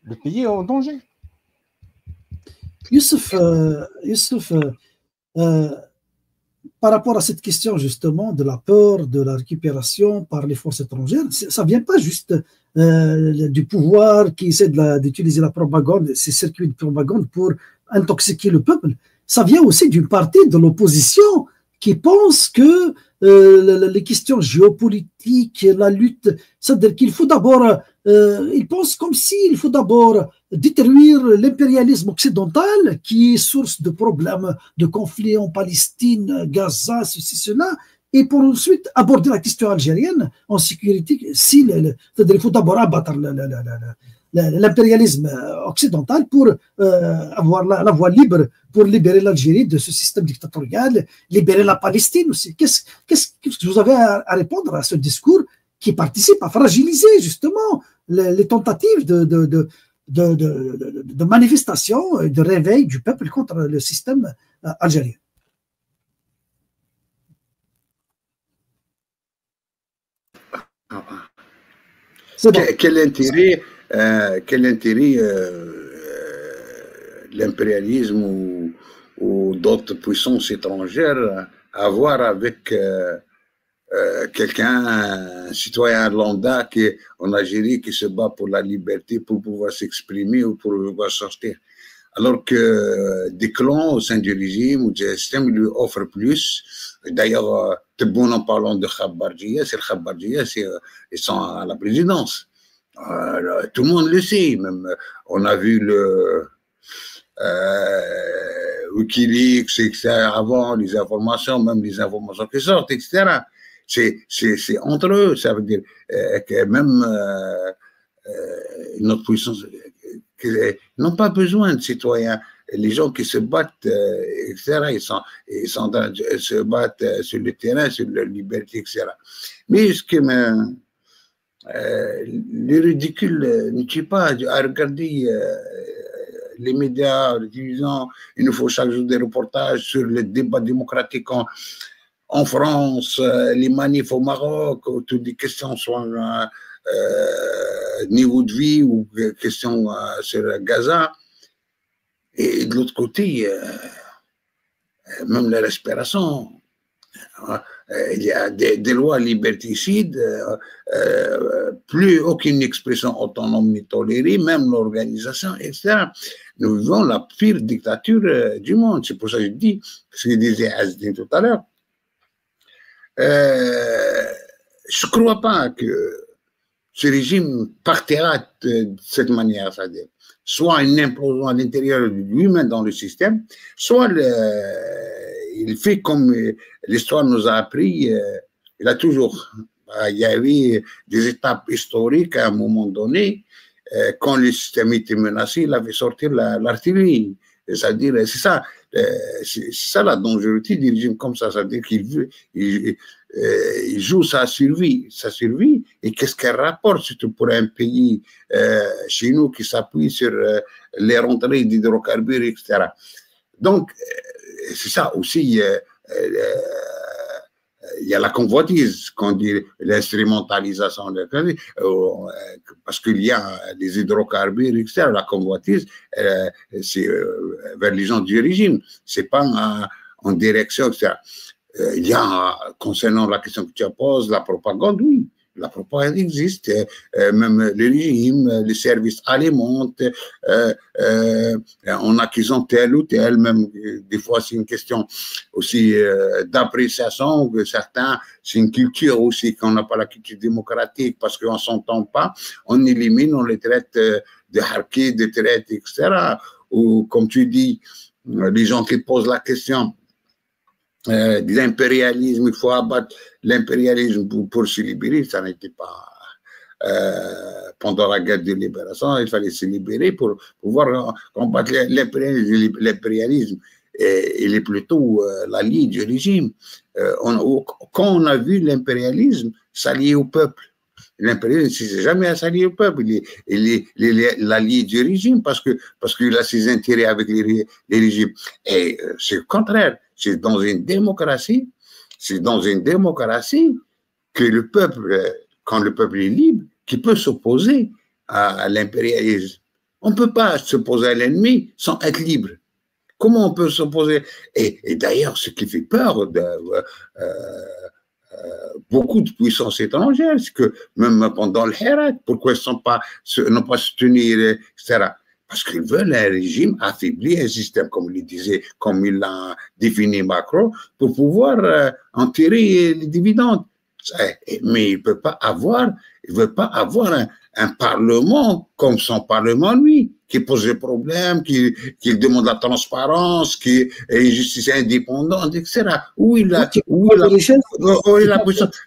le pays est en danger. Youssouf, par rapport à cette question justement de la peur, de la récupération par les forces étrangères, ça ne vient pas juste du pouvoir qui essaie d'utiliser la propagande, ces circuits de propagande pour intoxiquer le peuple. Ça vient aussi d'une partie de l'opposition qui pense que les questions géopolitiques, la lutte, c'est-à-dire qu'il faut d'abord, ils pensent comme s'il faut d'abord détruire l'impérialisme occidental qui est source de problèmes, de conflits en Palestine, Gaza, ceci, cela, et pour ensuite aborder la question algérienne en sécurité. C'est-à-dire qu'il faut d'abord abattre l'impérialisme occidental pour avoir la voie libre pour libérer l'Algérie de ce système dictatorial, libérer la Palestine aussi. Qu'est-ce que vous avez à répondre à ce discours qui participe à fragiliser justement les tentatives de manifestation et de réveil du peuple contre le système algérien? Quel intérêt l'impérialisme ou d'autres puissances étrangères à avoir avec quelqu'un, un citoyen lambda qui est en Algérie qui se bat pour la liberté, pour pouvoir s'exprimer ou pour pouvoir sortir, alors que des clans au sein du régime ou du système lui offrent plus. D'ailleurs, Tebboune, en parlant de Khabarjia, c'est le Khabarjia, ils sont à la présidence. Tout le monde le sait, même on a vu le Wikileaks, etc. avant, les informations, même les informations qui sortent, etc. C'est entre eux, ça veut dire que même notre puissance, ils n'ont pas besoin de citoyens. Les gens qui se battent, etc., ils sont en train de se battre sur le terrain, sur leur liberté, etc. Mais ce qui me... le ridicule ne tue pas à regarder les médias disant il nous faut chaque jour des reportages sur le débat démocratique en France, les manifs au Maroc, où toutes les questions sont niveau de vie ou questions sur Gaza. Et de l'autre côté, même la respiration, il y a des lois liberticides, plus aucune expression autonome n'est tolérée, même l'organisation, etc. Nous vivons la pire dictature du monde. C'est pour ça que je dis ce que disait Azdin tout à l'heure. Je ne crois pas que ce régime partira de cette manière, c'est-à-dire soit une implosion à l'intérieur de lui-même dans le système, soit il fait comme l'histoire nous a appris, il a toujours, il y avait des étapes historiques à un moment donné, quand le système était menacé, il avait sorti l'artillerie. C'est-à-dire, c'est ça la dangerosité du régime comme ça, c'est-à-dire qu'il joue sa survie, et qu'est-ce qu'elle rapporte, surtout pour un pays chez nous qui s'appuie sur les rentrées d'hydrocarbures, etc. Donc, c'est ça aussi, il y a la convoitise, qu'on dit l'instrumentalisation, parce qu'il y a des hydrocarbures, etc. La convoitise, c'est vers les gens du régime, c'est pas en direction, etc. Il y a, concernant la question que tu poses, la propagande, oui. La propagande existe, même le régime, les services alimentent, en accusant tel ou tel, même des fois c'est une question aussi d'appréciation, que certains, c'est une culture aussi, qu'on n'a pas la culture démocratique parce qu'on ne s'entend pas, on élimine, on les traite de harkis, de traite, etc. Ou comme tu dis, les gens qui posent la question, de l'impérialisme, il faut abattre l'impérialisme pour se libérer, ça n'était pas pendant la guerre de libération, il fallait se libérer pour pouvoir combattre l'impérialisme. Il est plutôt l'allié du régime. Quand on a vu l'impérialisme s'allier au peuple, l'impérialisme ne s'est jamais s'allier au peuple, il est l'allié du régime parce qu'il a ses intérêts avec les régimes. Et c'est le contraire. C'est dans une démocratie que le peuple, quand le peuple est libre, qui peut s'opposer à l'impérialisme. On ne peut pas s'opposer à l'ennemi sans être libre. Comment on peut s'opposer? Et d'ailleurs, ce qui fait peur de beaucoup de puissances étrangères, c'est que même pendant le Hirak, pourquoi ils n'ont pas soutenu, etc. Parce qu'ils veulent un régime affaibli, un système, comme il disait, comme il l'a défini Macron, pour pouvoir en tirer les dividendes. Mais il ne veut pas avoir un parlement comme son parlement, lui, qui pose des problèmes, qui demande la transparence, qui est justice indépendante, etc. Où il a puissance.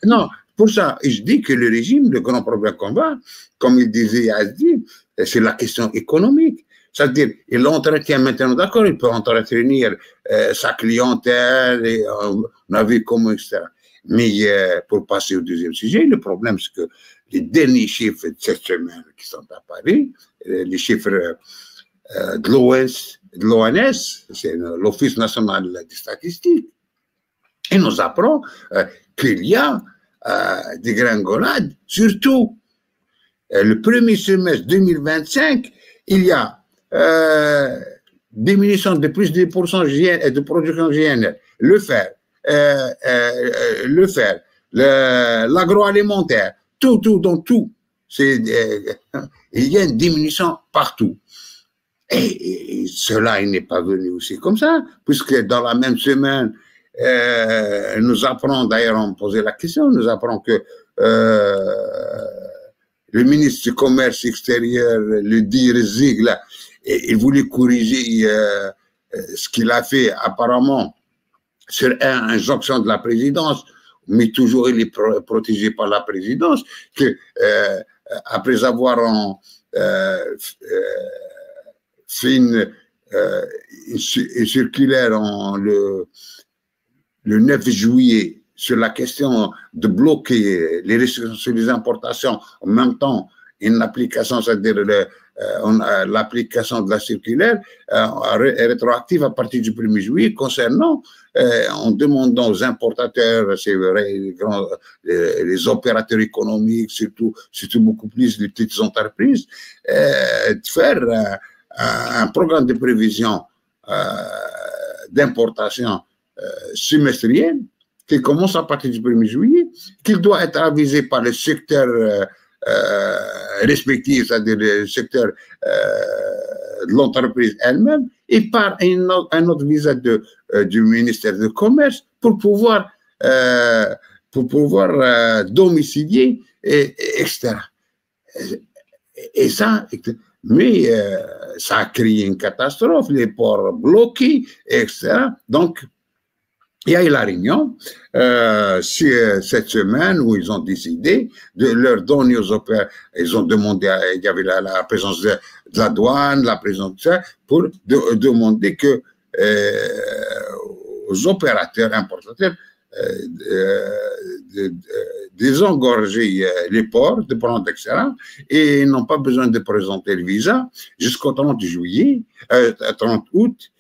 Non, pour ça, je dis que le régime, le grand problème qu'on va, comme il disait Yazdi, c'est la question économique. C'est-à-dire, il entretient maintenant, d'accord, il peut entretenir sa clientèle, et, on a vu comment, etc. Mais pour passer au deuxième sujet, le problème, c'est que les derniers chiffres de cette semaine qui sont à Paris, les chiffres de l'ONS, c'est l'Office national des statistiques, et nous apprend qu'il y a des gringolades, surtout le premier semestre 2025, il y a diminution de plus de 10% de production GNL, le fer, l'agroalimentaire, dans tout. Il y a une diminution partout. Et cela, il n'est pas venu aussi comme ça, puisque dans la même semaine, nous apprend, d'ailleurs, on me posait la question, nous apprend que le ministre du Commerce extérieur, le dit Ziegler, il voulait corriger ce qu'il a fait apparemment sur injonction de la présidence, mais toujours il est protégé par la présidence, que après avoir fait une circulaire le 9 juillet sur la question de bloquer les restrictions sur les importations, en même temps une application, c'est-à-dire l'application de la circulaire rétroactive à partir du 1er juillet concernant, en demandant aux importateurs, c'est vrai, les opérateurs économiques, surtout beaucoup plus les petites entreprises, de faire un programme de prévision d'importation semestriel qui commence à partir du 1er juillet, qu'il doit être avisé par le secteur respectif, c'est-à-dire le secteur de l'entreprise elle-même, et par un autre visa du ministère du Commerce pour pouvoir domicilier, etc. Et ça, mais ça a créé une catastrophe, les ports bloqués, etc. Donc, il y a eu la réunion cette semaine où ils ont décidé de leur donner aux opérateurs, ils ont demandé, il y avait la présence de la douane, la présence de ça, pour demander que aux opérateurs importateurs désengorger les ports, de prendre, etc. Et ils n'ont pas besoin de présenter le visa jusqu'au 30 juillet, 30 août,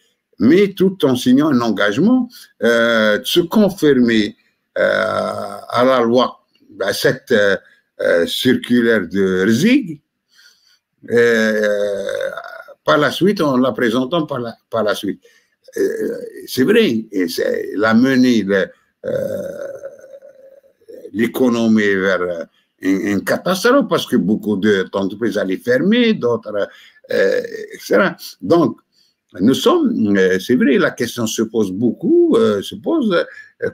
mais tout en signant un engagement de se conformer à la loi, à cette circulaire de Rzig. Par la suite, en la présentant par la suite. C'est vrai, et elle a mené l'économie vers une catastrophe parce que beaucoup d'entreprises allaient fermer, d'autres, etc. Donc, nous sommes, c'est vrai, la question se pose beaucoup,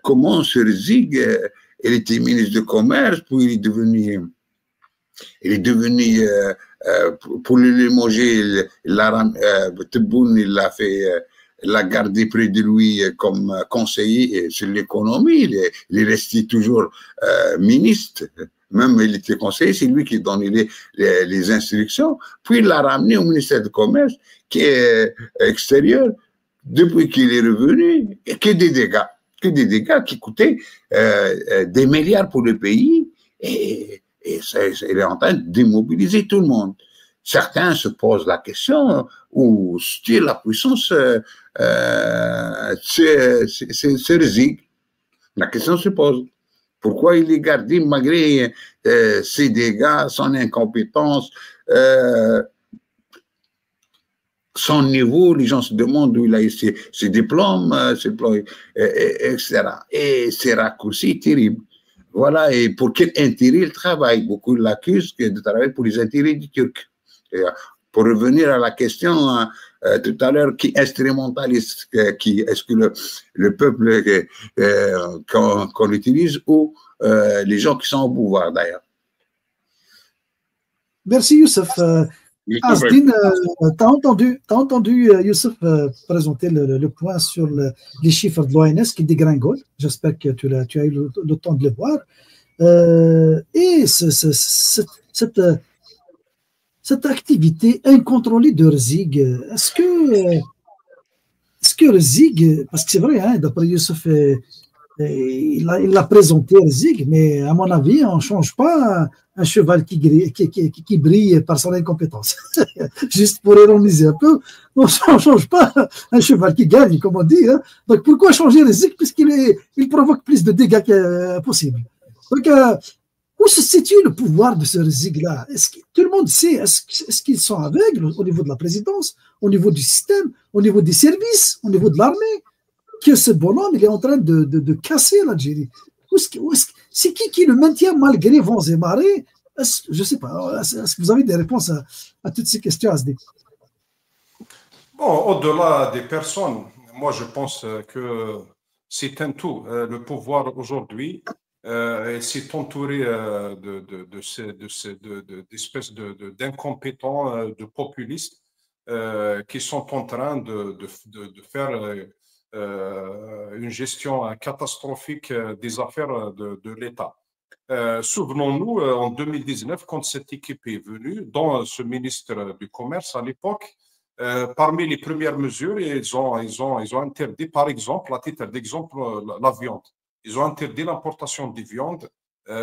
comment ce Zig, il était ministre du Commerce, puis il est devenu pour le limoger, Tebboune, il l'a fait, l'a gardé près de lui comme conseiller sur l'économie, il est resté toujours ministre, même il était conseiller, c'est lui qui donnait les instructions, puis il l'a ramené au ministère du Commerce, qui est extérieur, depuis qu'il est revenu, que des dégâts qui coûtaient des milliards pour le pays, et il est en train de démobiliser tout le monde. Certains se posent la question où c'est la puissance se résigne. La question se pose. Pourquoi il est gardé malgré ses dégâts, son incompétence, son niveau, les gens se demandent où il a eu ses diplômes, etc. Et c'est raccourci terrible. Voilà, et pour quel intérêt il travaille? Beaucoup l'accusent de travailler pour les intérêts du Turc. Et pour revenir à la question tout à l'heure, qui instrumentalise, est-ce que le peuple qu'on utilise ou les gens qui sont au pouvoir d'ailleurs? Merci Youssef. Asdine, tu as entendu Youssef présenter le point sur les chiffres de l'ONS qui dégringolent. J'espère que tu as eu le temps de le voir. Et cette activité incontrôlée de Rezig, est-ce que Rezig, parce que c'est vrai, hein, d'après Youssef, il l'a présenté Rezig, mais à mon avis, on ne change pas un cheval qui brille par son incompétence. Juste pour ironiser un peu, on ne change pas un cheval qui gagne, comme on dit. Hein. Donc pourquoi changer Rezig? Puisqu'il provoque plus de dégâts que possible. Donc, où se situe le pouvoir de ce Rezig-là? Tout le monde sait, est-ce qu'ils sont aveugles au niveau de la présidence, au niveau du système, au niveau des services, au niveau de l'armée, que ce bonhomme, il est en train de casser l'Algérie? C'est qui le maintient malgré vents et marées? Je ne sais pas. Est-ce que vous avez des réponses à toutes ces questions, Asdi? Bon, au-delà des personnes, moi je pense que c'est un tout. Le pouvoir aujourd'hui, il s'est entouré d'espèces d'incompétents, de populistes qui sont en train de faire une gestion catastrophique des affaires de l'État. Souvenons-nous, en 2019, quand cette équipe est venue, dont ce ministre du Commerce à l'époque, parmi les premières mesures, ils ont interdit, par exemple, à titre d'exemple, la viande. Ils ont interdit l'importation des viandes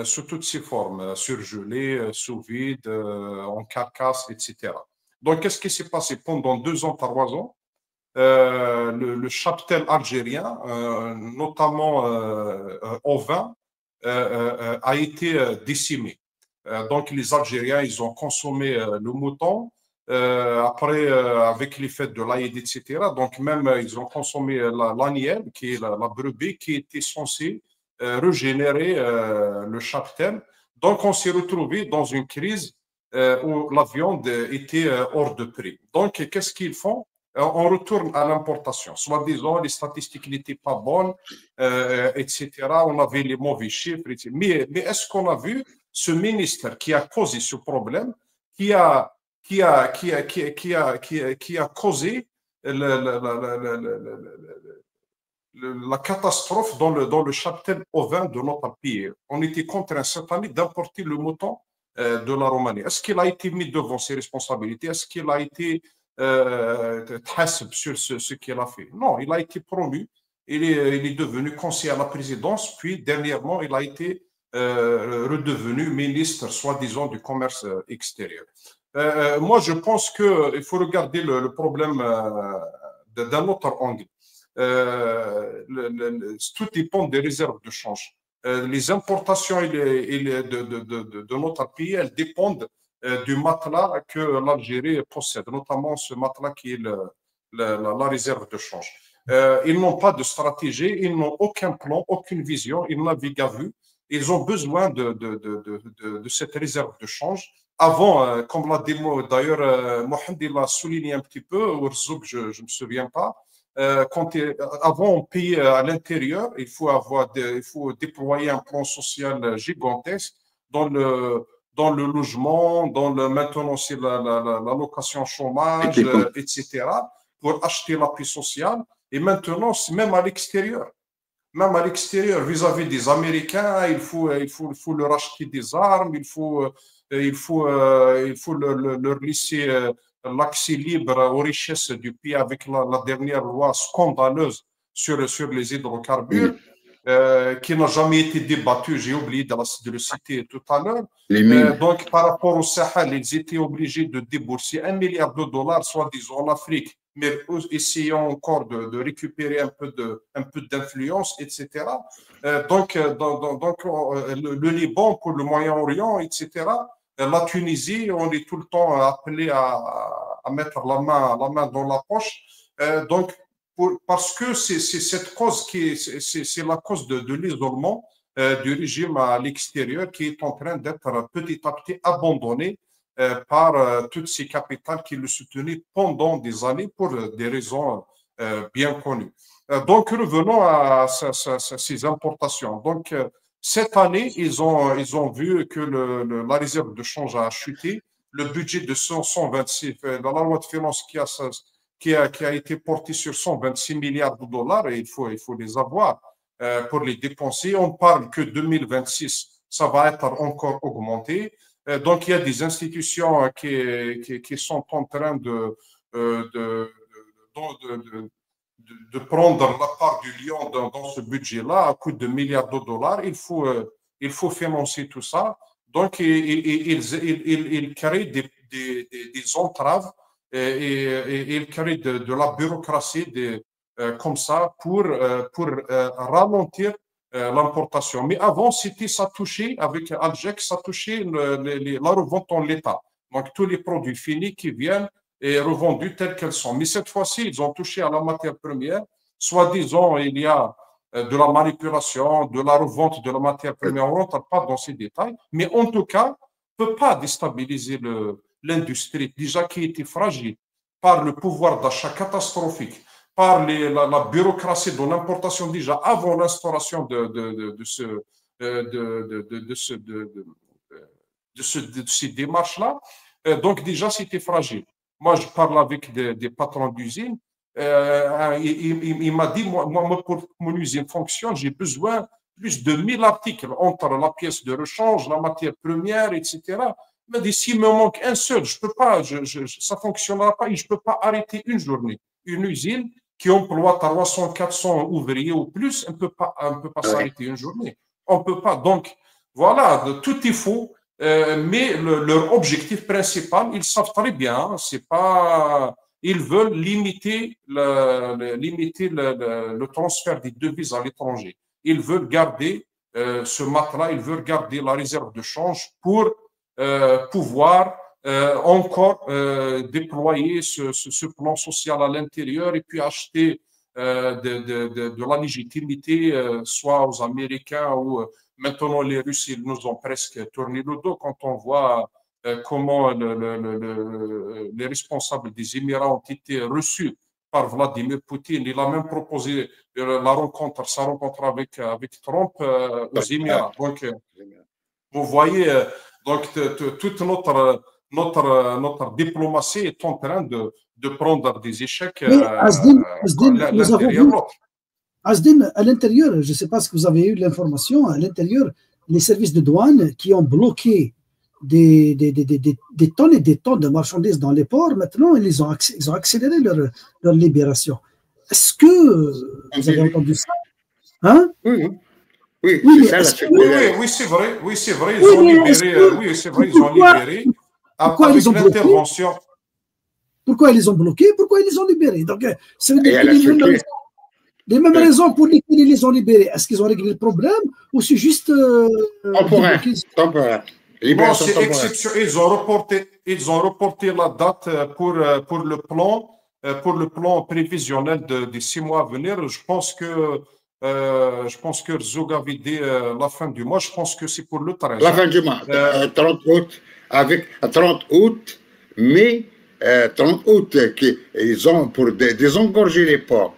sous toutes ses formes, surgelées, sous vide, en carcasse, etc. Donc, qu'est-ce qui s'est passé pendant 2 ans, 3 ans? Le cheptel algérien, notamment au vin, a été décimé. Donc, les Algériens, ils ont consommé le mouton. Après, avec les fêtes de l'Aïd, etc., donc même ils ont consommé l'agnelle, qui est la brebis, qui était censée régénérer le cheptel. Donc, on s'est retrouvé dans une crise où la viande était hors de prix. Donc, qu'est-ce qu'ils font? On retourne à l'importation. Soi-disant, les statistiques n'étaient pas bonnes, etc. On avait les mauvais chiffres, etc. Mais est-ce qu'on a vu ce ministre qui a causé ce problème, qui a causé la catastrophe dans le cheptel ovin de notre pays? On était contraint cette année d'importer le mouton de la Roumanie. Est-ce qu'il a été mis devant ses responsabilités? Est-ce qu'il a été sur ce qu'il a fait? Non, il a été promu. Il est devenu conseiller à la présidence, puis dernièrement, il a été redevenu ministre, soi-disant, du commerce extérieur. Moi, je pense qu'il faut regarder le problème d'un autre angle. Tout dépend des réserves de change. Les importations de notre pays, elles dépendent du matelas que l'Algérie possède, notamment ce matelas qui est la réserve de change. Ils n'ont pas de stratégie, ils n'ont aucun plan, aucune vision, ils naviguent à vue. Ils ont besoin de cette réserve de change. Avant, comme l'a dit d'ailleurs, Mohamed l'a souligné un petit peu, ou Rzouk, je ne me souviens pas, avant on payait à l'intérieur, il faut déployer un plan social gigantesque dans le logement, maintenant c'est la location chômage, etc., pour acheter l'appui social. Et maintenant, c'est même à l'extérieur. Même à l'extérieur, vis-à-vis des Américains, il faut leur acheter des armes, il faut leur laisser l'accès libre aux richesses du pays avec la dernière loi scandaleuse sur les hydrocarbures, qui n'a jamais été débattue, j'ai oublié de le citer tout à l'heure. Donc, par rapport au Sahel, ils étaient obligés de débourser $1 milliard, soi-disant en Afrique, mais essayant encore de récupérer un peu d'influence, etc. Donc, le Liban pour le Moyen-Orient, etc., la Tunisie, on est tout le temps appelé à à mettre la main dans la poche. Donc, parce que c'est cette cause c'est la cause de l'isolement du régime à l'extérieur qui est en train d'être petit à petit abandonné par toutes ces capitales qui le soutenaient pendant des années pour des raisons bien connues. Donc, revenons à ces importations. Donc, cette année, ils ont vu que la réserve de change a chuté. Le budget de 126, la loi de finances qui a été portée sur 126 milliards de dollars, et il faut les avoir pour les dépenser. On parle que 2026, ça va être encore augmenté. Donc, il y a des institutions qui sont en train de prendre la part du lion dans ce budget-là à coût de milliards de dollars. Il faut financer tout ça. Donc, il crée des entraves et il crée de la bureaucratie comme ça pour ralentir l'importation. Mais avant, ça touchait, avec Algec, ça touchait la revente en l'état. Donc, tous les produits finis qui viennent et revendus tels qu'elles sont. Mais cette fois-ci, ils ont touché à la matière première. Soit-disant, il y a de la manipulation, de la revente de la matière première. On n'entre pas dans ces détails. Mais en tout cas, ne peut pas déstabiliser l'industrie, déjà qui était fragile par le pouvoir d'achat catastrophique, par la bureaucratie de l'importation déjà avant l'instauration de ces démarches-là. Donc déjà, c'était fragile. Moi, je parle avec des patrons d'usine. Il m'a dit, moi, pour que mon usine fonctionne, j'ai besoin plus de 1000 articles entre la pièce de rechange, la matière première, etc. Il m'a dit, s'il me manque un seul, je peux pas, ça ne fonctionnera pas et je ne peux pas arrêter une journée. Une usine qui emploie 300, 400 ouvriers ou plus, on ne peut pas s'arrêter une journée. On ne peut pas. Donc, voilà, tout est faux. Mais leur objectif principal, ils savent très bien, c'est pas, ils veulent limiter le transfert des devises à l'étranger. Ils veulent garder ce matelas, ils veulent garder la réserve de change pour pouvoir encore déployer ce plan social à l'intérieur et puis acheter de la légitimité, soit aux Américains ou maintenant les Russes, ils nous ont presque tourné le dos quand on voit comment les responsables des Émirats ont été reçus par Vladimir Poutine. Il a même proposé sa rencontre avec Trump aux Émirats. Donc, vous voyez, donc toute notre diplomatie est en train de prendre des échecs l'un derrière l'autre. Asdin, à l'intérieur, je ne sais pas si vous avez eu l'information, à l'intérieur, les services de douane qui ont bloqué des tonnes et des tonnes de marchandises dans les ports, maintenant, ils ont accéléré leur libération. Est-ce que vous avez entendu ça? Hein? Oui, c'est vrai. Oui, c'est vrai, ils ont libéré. Oui, c'est vrai, ils ont libéré. Pourquoi ils ont bloqué? Pourquoi ils les ont bloqués? Pourquoi ils les ont libérés? Donc, c'est les mêmes raisons pour lesquelles ils les ont libérés. Est-ce qu'ils ont réglé le problème ou c'est juste temporaire. Bon, c'est exceptionnel. Ils ont reporté la date pour le plan prévisionnel des 6 mois à venir. Je pense que Zog avait dit la fin du mois. Je pense que c'est pour le 13. La fin du mois, 30 août, avec 30 août, mais 30 août, ils ont pour désengorger les ports.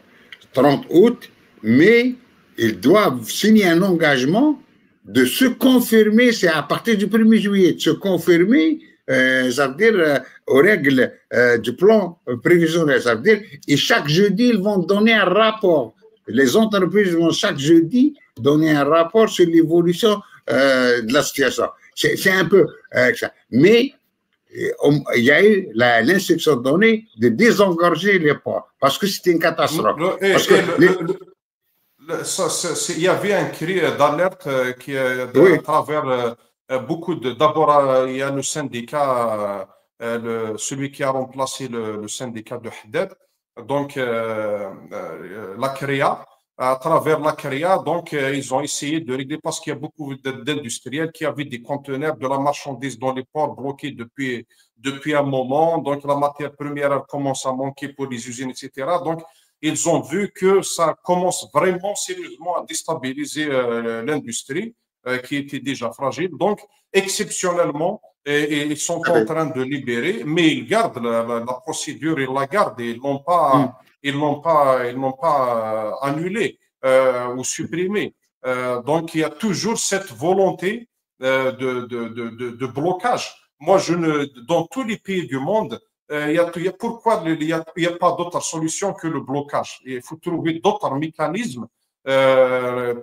30 août, mais ils doivent signer un engagement de se confirmer, c'est à partir du 1er juillet, de se confirmer, ça veut dire aux règles du plan prévisionnel, ça veut dire, et chaque jeudi, ils vont donner un rapport. Les entreprises vont chaque jeudi donner un rapport sur l'évolution de la situation. C'est un peu ça. Mais il y a eu l'instruction donnée de désengorger les ports parce que c'était une catastrophe. Il y avait un cri d'alerte qui à travers beaucoup de. D'abord, il y a le syndicat, celui qui a remplacé le syndicat de Haddad, donc la CREA, à travers la CREA. Donc, ils ont essayé de régler parce qu'il y a beaucoup d'industriels qui avaient des conteneurs de la marchandise dans les ports bloqués depuis un moment. Donc, la matière première elle commence à manquer pour les usines, etc. Donc, ils ont vu que ça commence vraiment sérieusement à déstabiliser l'industrie qui était déjà fragile. Donc, exceptionnellement, ils sont en train de libérer, mais ils gardent la procédure, ils la gardent, ils n'ont pas, annulé ou supprimé. Donc, il y a toujours cette volonté de blocage. Moi, dans tous les pays du monde, pourquoi il n'y a pas d'autre solution que le blocage? Il faut trouver d'autres mécanismes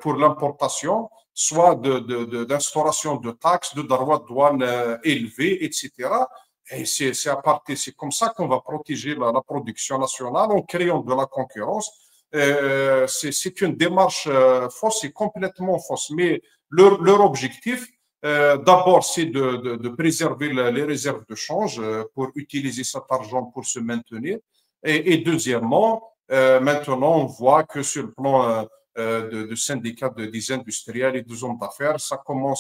pour l'importation, soit d'instauration de taxes, de droits de douane élevés, etc. Et c'est comme ça qu'on va protéger la production nationale en créant de la concurrence. C'est une démarche fausse, c'est complètement fausse. Mais leur objectif, d'abord, c'est de préserver les réserves de change pour utiliser cet argent pour se maintenir. Et deuxièmement, maintenant, on voit que sur le plan de syndicats des industriels et des hommes d'affaires,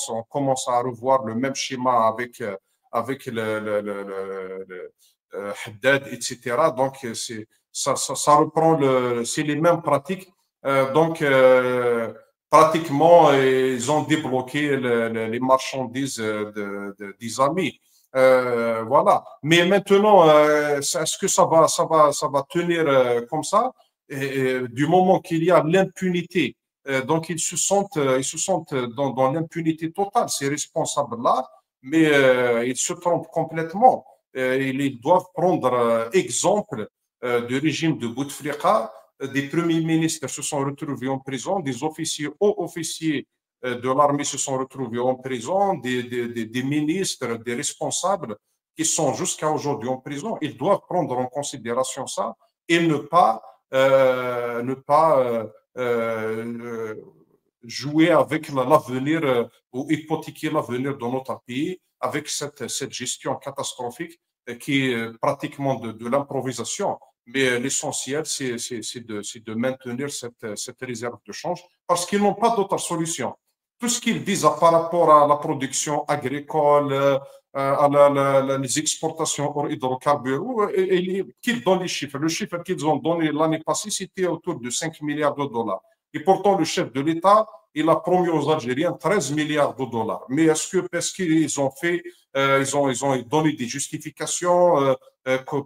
on commence à revoir le même schéma avec le Haddad, etc. Donc, ça reprend c'est les mêmes pratiques. Donc, pratiquement, ils ont débloqué les marchandises des amis. Voilà. Mais maintenant, est-ce que ça va tenir comme ça? Du moment qu'il y a l'impunité, donc ils se sentent dans l'impunité totale, ces responsables-là, mais ils se trompent complètement. Ils doivent prendre exemple du régime de Bouteflika. Des premiers ministres se sont retrouvés en prison, des officiers, hauts officiers de l'armée se sont retrouvés en prison, des ministres, des responsables qui sont jusqu'à aujourd'hui en prison. Ils doivent prendre en considération ça et ne pas jouer avec l'avenir ou hypothéquer l'avenir de notre pays avec cette gestion catastrophique qui est pratiquement de l'improvisation. Mais l'essentiel, c'est de maintenir cette réserve de change parce qu'ils n'ont pas d'autre solution. Tout ce qu'ils disent par rapport à la production agricole, à les exportations hors hydrocarbures, qu'ils donnent les chiffres. Le chiffre qu'ils ont donné l'année passée, c'était autour de 5 milliards de dollars. Et pourtant, le chef de l'État, il a promis aux Algériens 13 milliards de dollars. Mais est-ce qu'ils ont fait, ils ont donné des justifications,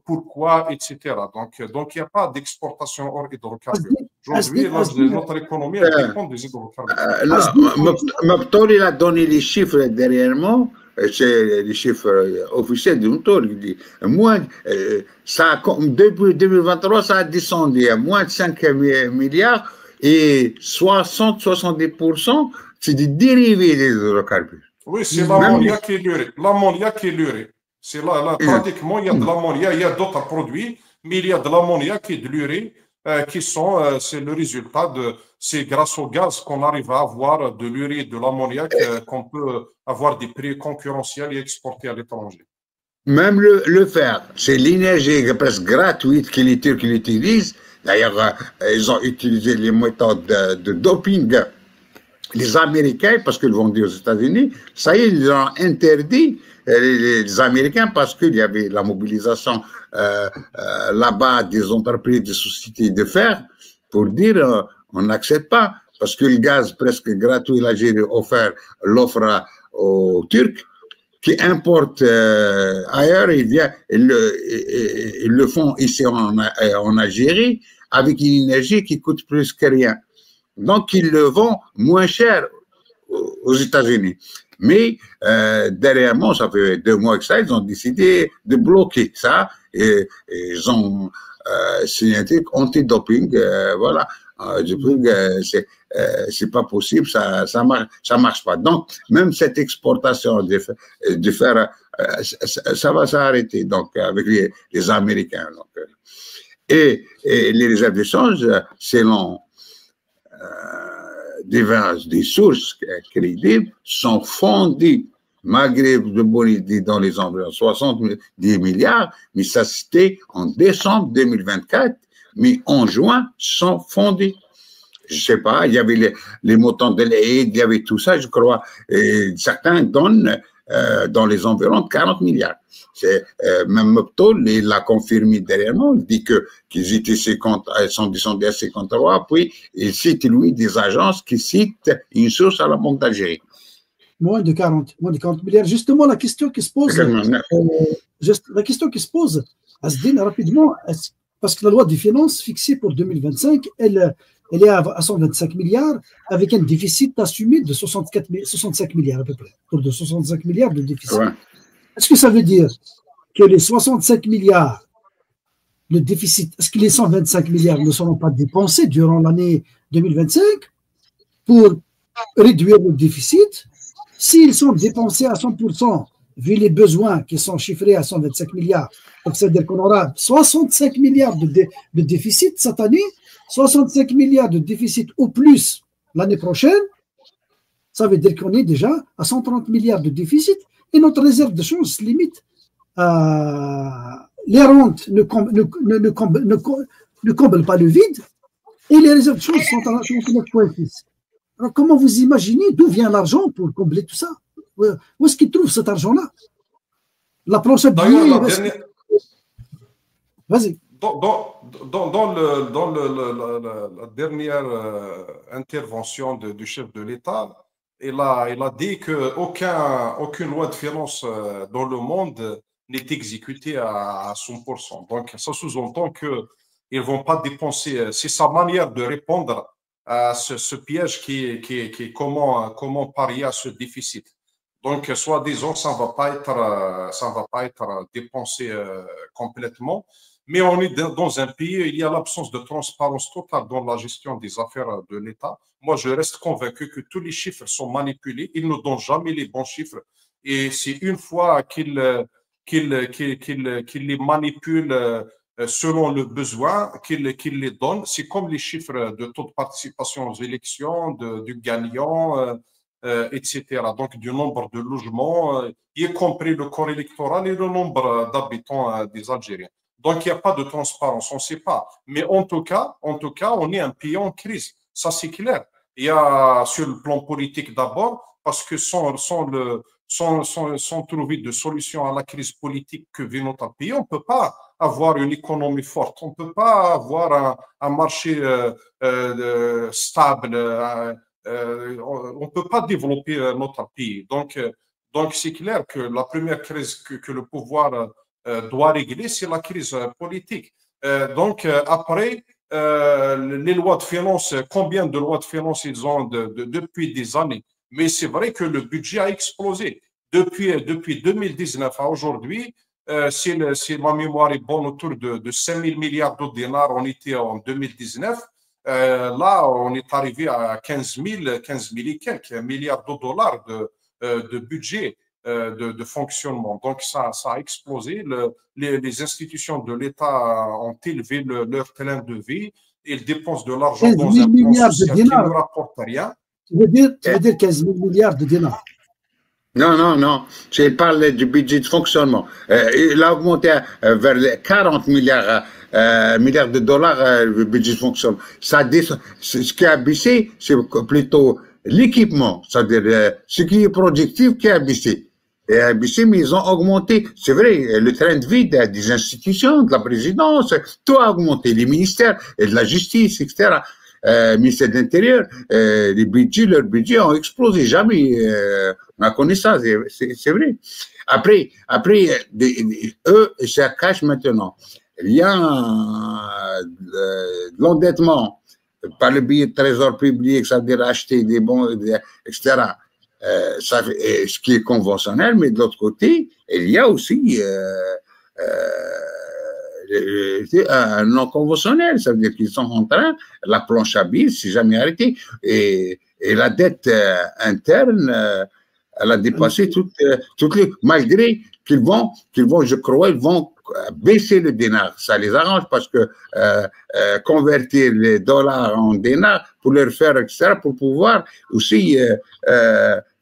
pourquoi, etc. Donc, il n'y a pas d'exportation hors hydrocarbures. Aujourd'hui, notre économie, elle dépend des hydrocarbures. Maptor, il a donné les chiffres derrière moi. C'est les chiffres officiels du Maptor. Il dit, depuis 2023, ça a descendu à moins de 5 milliards et 60-70%, c'est des dérivés des hydrocarbures. Oui, c'est l'ammoniac et l'urée. L'ammoniac et l'urée. C'est là, pratiquement, il y a de l'ammoniac, il y a d'autres produits, mais il y a de l'ammoniac et de l'urée qui sont, c'est le résultat c'est grâce au gaz qu'on arrive à avoir de l'urée et de l'ammoniac qu'on peut avoir des prix concurrentiels et exporter à l'étranger. Même le fer, c'est l'énergie presque gratuite que les Turcs utilisent. D'ailleurs, ils ont utilisé les méthodes de doping. Les Américains, parce qu'ils vont dire aux États-Unis, ça y est, ils ont interdit les Américains parce qu'il y avait la mobilisation là-bas des entreprises, des sociétés de fer pour dire on n'accepte pas parce que le gaz presque gratuit, l'Algérie l'offre aux Turcs qui importent ailleurs, ils le font ici en Algérie avec une énergie qui coûte plus que rien. Donc, ils le vendent moins cher aux États-Unis. Mais derrière moi, ça fait 2 mois que ça, ils ont décidé de bloquer ça. Et ils ont signé un truc anti-doping. Voilà. C'est pas possible, ça marche pas. Donc, même cette exportation de fer, ça va s'arrêter donc, avec les Américains. Donc, et les réserves de change, selon des sources crédibles, sont fondées, malgré le bonus dans les environs 70 milliards, mais ça c'était en décembre 2024, mais en juin, sont fondées. je sais pas, il y avait les montants de l'aide, il y avait tout ça, je crois. Et certains donnent dans les environs de 40 milliards. Même Moptol, il l'a confirmé derrière nous, il dit qu'ils étaient 50, sont descendus à 53, puis il cite, lui, des agences qui citent une source à la Banque d'Algérie. Moins de 40 milliards. Justement, la question qui se pose, Asdine, rapidement, parce que la loi des finances fixée pour 2025, elle est à 125 milliards, avec un déficit assumé de 65 milliards à peu près, autour de 65 milliards de déficit. Ouais. Est-ce que ça veut dire que les 65 milliards, le déficit, est-ce que les 125 milliards ne seront pas dépensés durant l'année 2025 pour réduire le déficit? S'ils sont dépensés à 100%, vu les besoins qui sont chiffrés à 125 milliards, donc ça veut dire qu'on aura 65 milliards de déficit cette année, 65 milliards de déficit au plus l'année prochaine, ça veut dire qu'on est déjà à 130 milliards de déficit et notre réserve de change se limite à les rentes ne comblent pas le vide et les réserves de change sont à 9,6. Alors comment vous imaginez d'où vient l'argent pour combler tout ça? Où est-ce qu'ils trouvent cet argent-là? La planche à billets. Vas-y. Dans la dernière intervention du chef de l'État, il a dit qu'aucune loi de finances dans le monde n'est exécutée à 100%. Donc, ça sous-entend qu'ils ne vont pas dépenser. C'est sa manière de répondre à ce piège qui est comment parier à ce déficit. Donc, soi-disant, ça ne va pas être dépensé complètement. Mais on est dans un pays où il y a l'absence de transparence totale dans la gestion des affaires de l'État. Moi, je reste convaincu que tous les chiffres sont manipulés. Ils ne donnent jamais les bons chiffres. Et c'est une fois qu'ils les manipulent selon le besoin, qu'ils les donnent. C'est comme les chiffres de taux de participation aux élections, du gagnant, etc. Donc, du nombre de logements, y compris le corps électoral et le nombre d'habitants des Algériens. Donc, il n'y a pas de transparence, on ne sait pas. Mais en tout cas, on est un pays en crise. Ça, c'est clair. Il y a sur le plan politique d'abord, parce que sans trouver de solution à la crise politique que vit notre pays, on ne peut pas avoir une économie forte. On ne peut pas avoir un marché stable. On ne peut pas développer notre pays. Donc c'est clair que la première crise que le pouvoir doit régler, c'est la crise politique. Après, les lois de finances, combien de lois de finances ils ont depuis des années? Mais c'est vrai que le budget a explosé. Depuis 2019 à aujourd'hui, si ma mémoire est bonne, autour de 5 000 milliards de dinars, on était en 2019. Là, on est arrivé à 15 000 et quelques milliards de dollars de budget de fonctionnement. Donc, ça a explosé. Les institutions de l'État ont élevé leur train de vie. Ils dépensent de l'argent dans un plan social qui ne rapporte rien. Tu veux dire 15 000 milliards de dinars? Non. Je parle du budget de fonctionnement. Il a augmenté vers les 40 milliards de dollars le budget de fonctionnement. Ce qui a baissé, c'est plutôt l'équipement, c'est-à-dire ce qui est productif qui a baissé. Et a baissé, mais ils ont augmenté. C'est vrai, le train de vie des institutions, de la présidence, tout a augmenté. Les ministères et de la justice, etc. Ministère de l'Intérieur, leurs budgets ont explosé. Jamais on a connu ça, c'est vrai. Après, eux, ça cache maintenant. Il y a de l'endettement par le biais de trésor public, c'est-à-dire acheter des bons, etc. Ce qui est conventionnel, mais de l'autre côté, il y a aussi un non conventionnel, ça veut dire qu'ils sont en train, la planche à billets, c'est jamais arrêté, et la dette interne, elle a dépassé toutes les, malgré qu'ils vont, je crois, ils vont baisser le dinar. Ça les arrange parce que convertir les dollars en dinars pour leur faire, etc., pour pouvoir aussi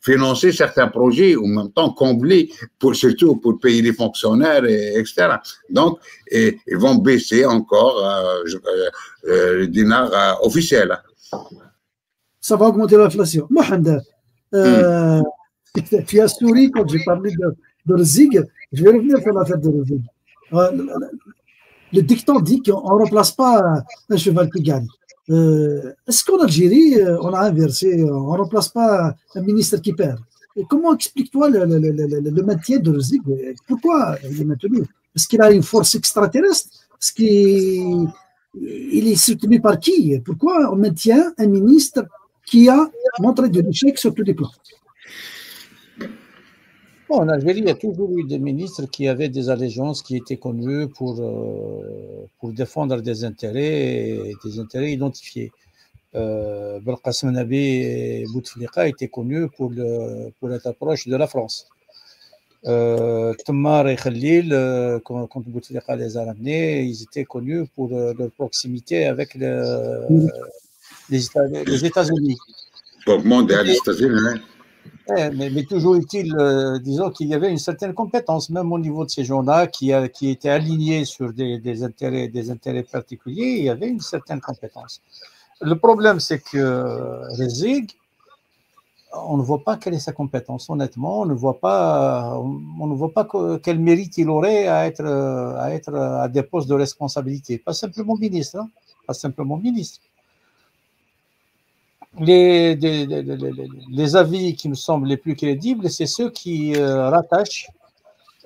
financer certains projets, ou en même temps combler, surtout pour payer les fonctionnaires, etc. Donc, ils vont baisser encore le dinar officiel. Ça va augmenter l'inflation. Mohamed, tu as souri quand j'ai parlé de Rezig. Je vais revenir sur l'affaire de Rezig. Le dicton dit qu'on ne remplace pas un cheval qui gagne. Est-ce qu'en Algérie, on a inversé, on ne remplace pas un ministre qui perd? Et comment expliques-toi le maintien de Rezig? Pourquoi il est maintenu? Est-ce qu'il a une force extraterrestre? Est-ce qu'il est soutenu par qui? Pourquoi on maintient un ministre qui a montré de l'échec sur tous les plans? Bon, en Algérie, il y a toujours eu des ministres qui avaient des allégeances qui étaient connues pour défendre des intérêts identifiés. Belkacem Nabi Bouteflika était connu pour être proche de la France. Temmar et Khalil, quand Bouteflika les a ramenés, ils étaient connus pour leur proximité avec les États-Unis. Pour le monde des États-Unis, hein. Mais toujours est-il, disons qu'il y avait une certaine compétence, même au niveau de ces gens-là, qui étaient alignés sur des intérêts particuliers, il y avait une certaine compétence. Le problème, c'est que Rezig, on ne voit pas quelle est sa compétence, honnêtement, on ne voit pas quel mérite il aurait à être à des postes de responsabilité. Pas simplement ministre, hein, pas simplement ministre. Les avis qui me semblent les plus crédibles, c'est ceux qui rattachent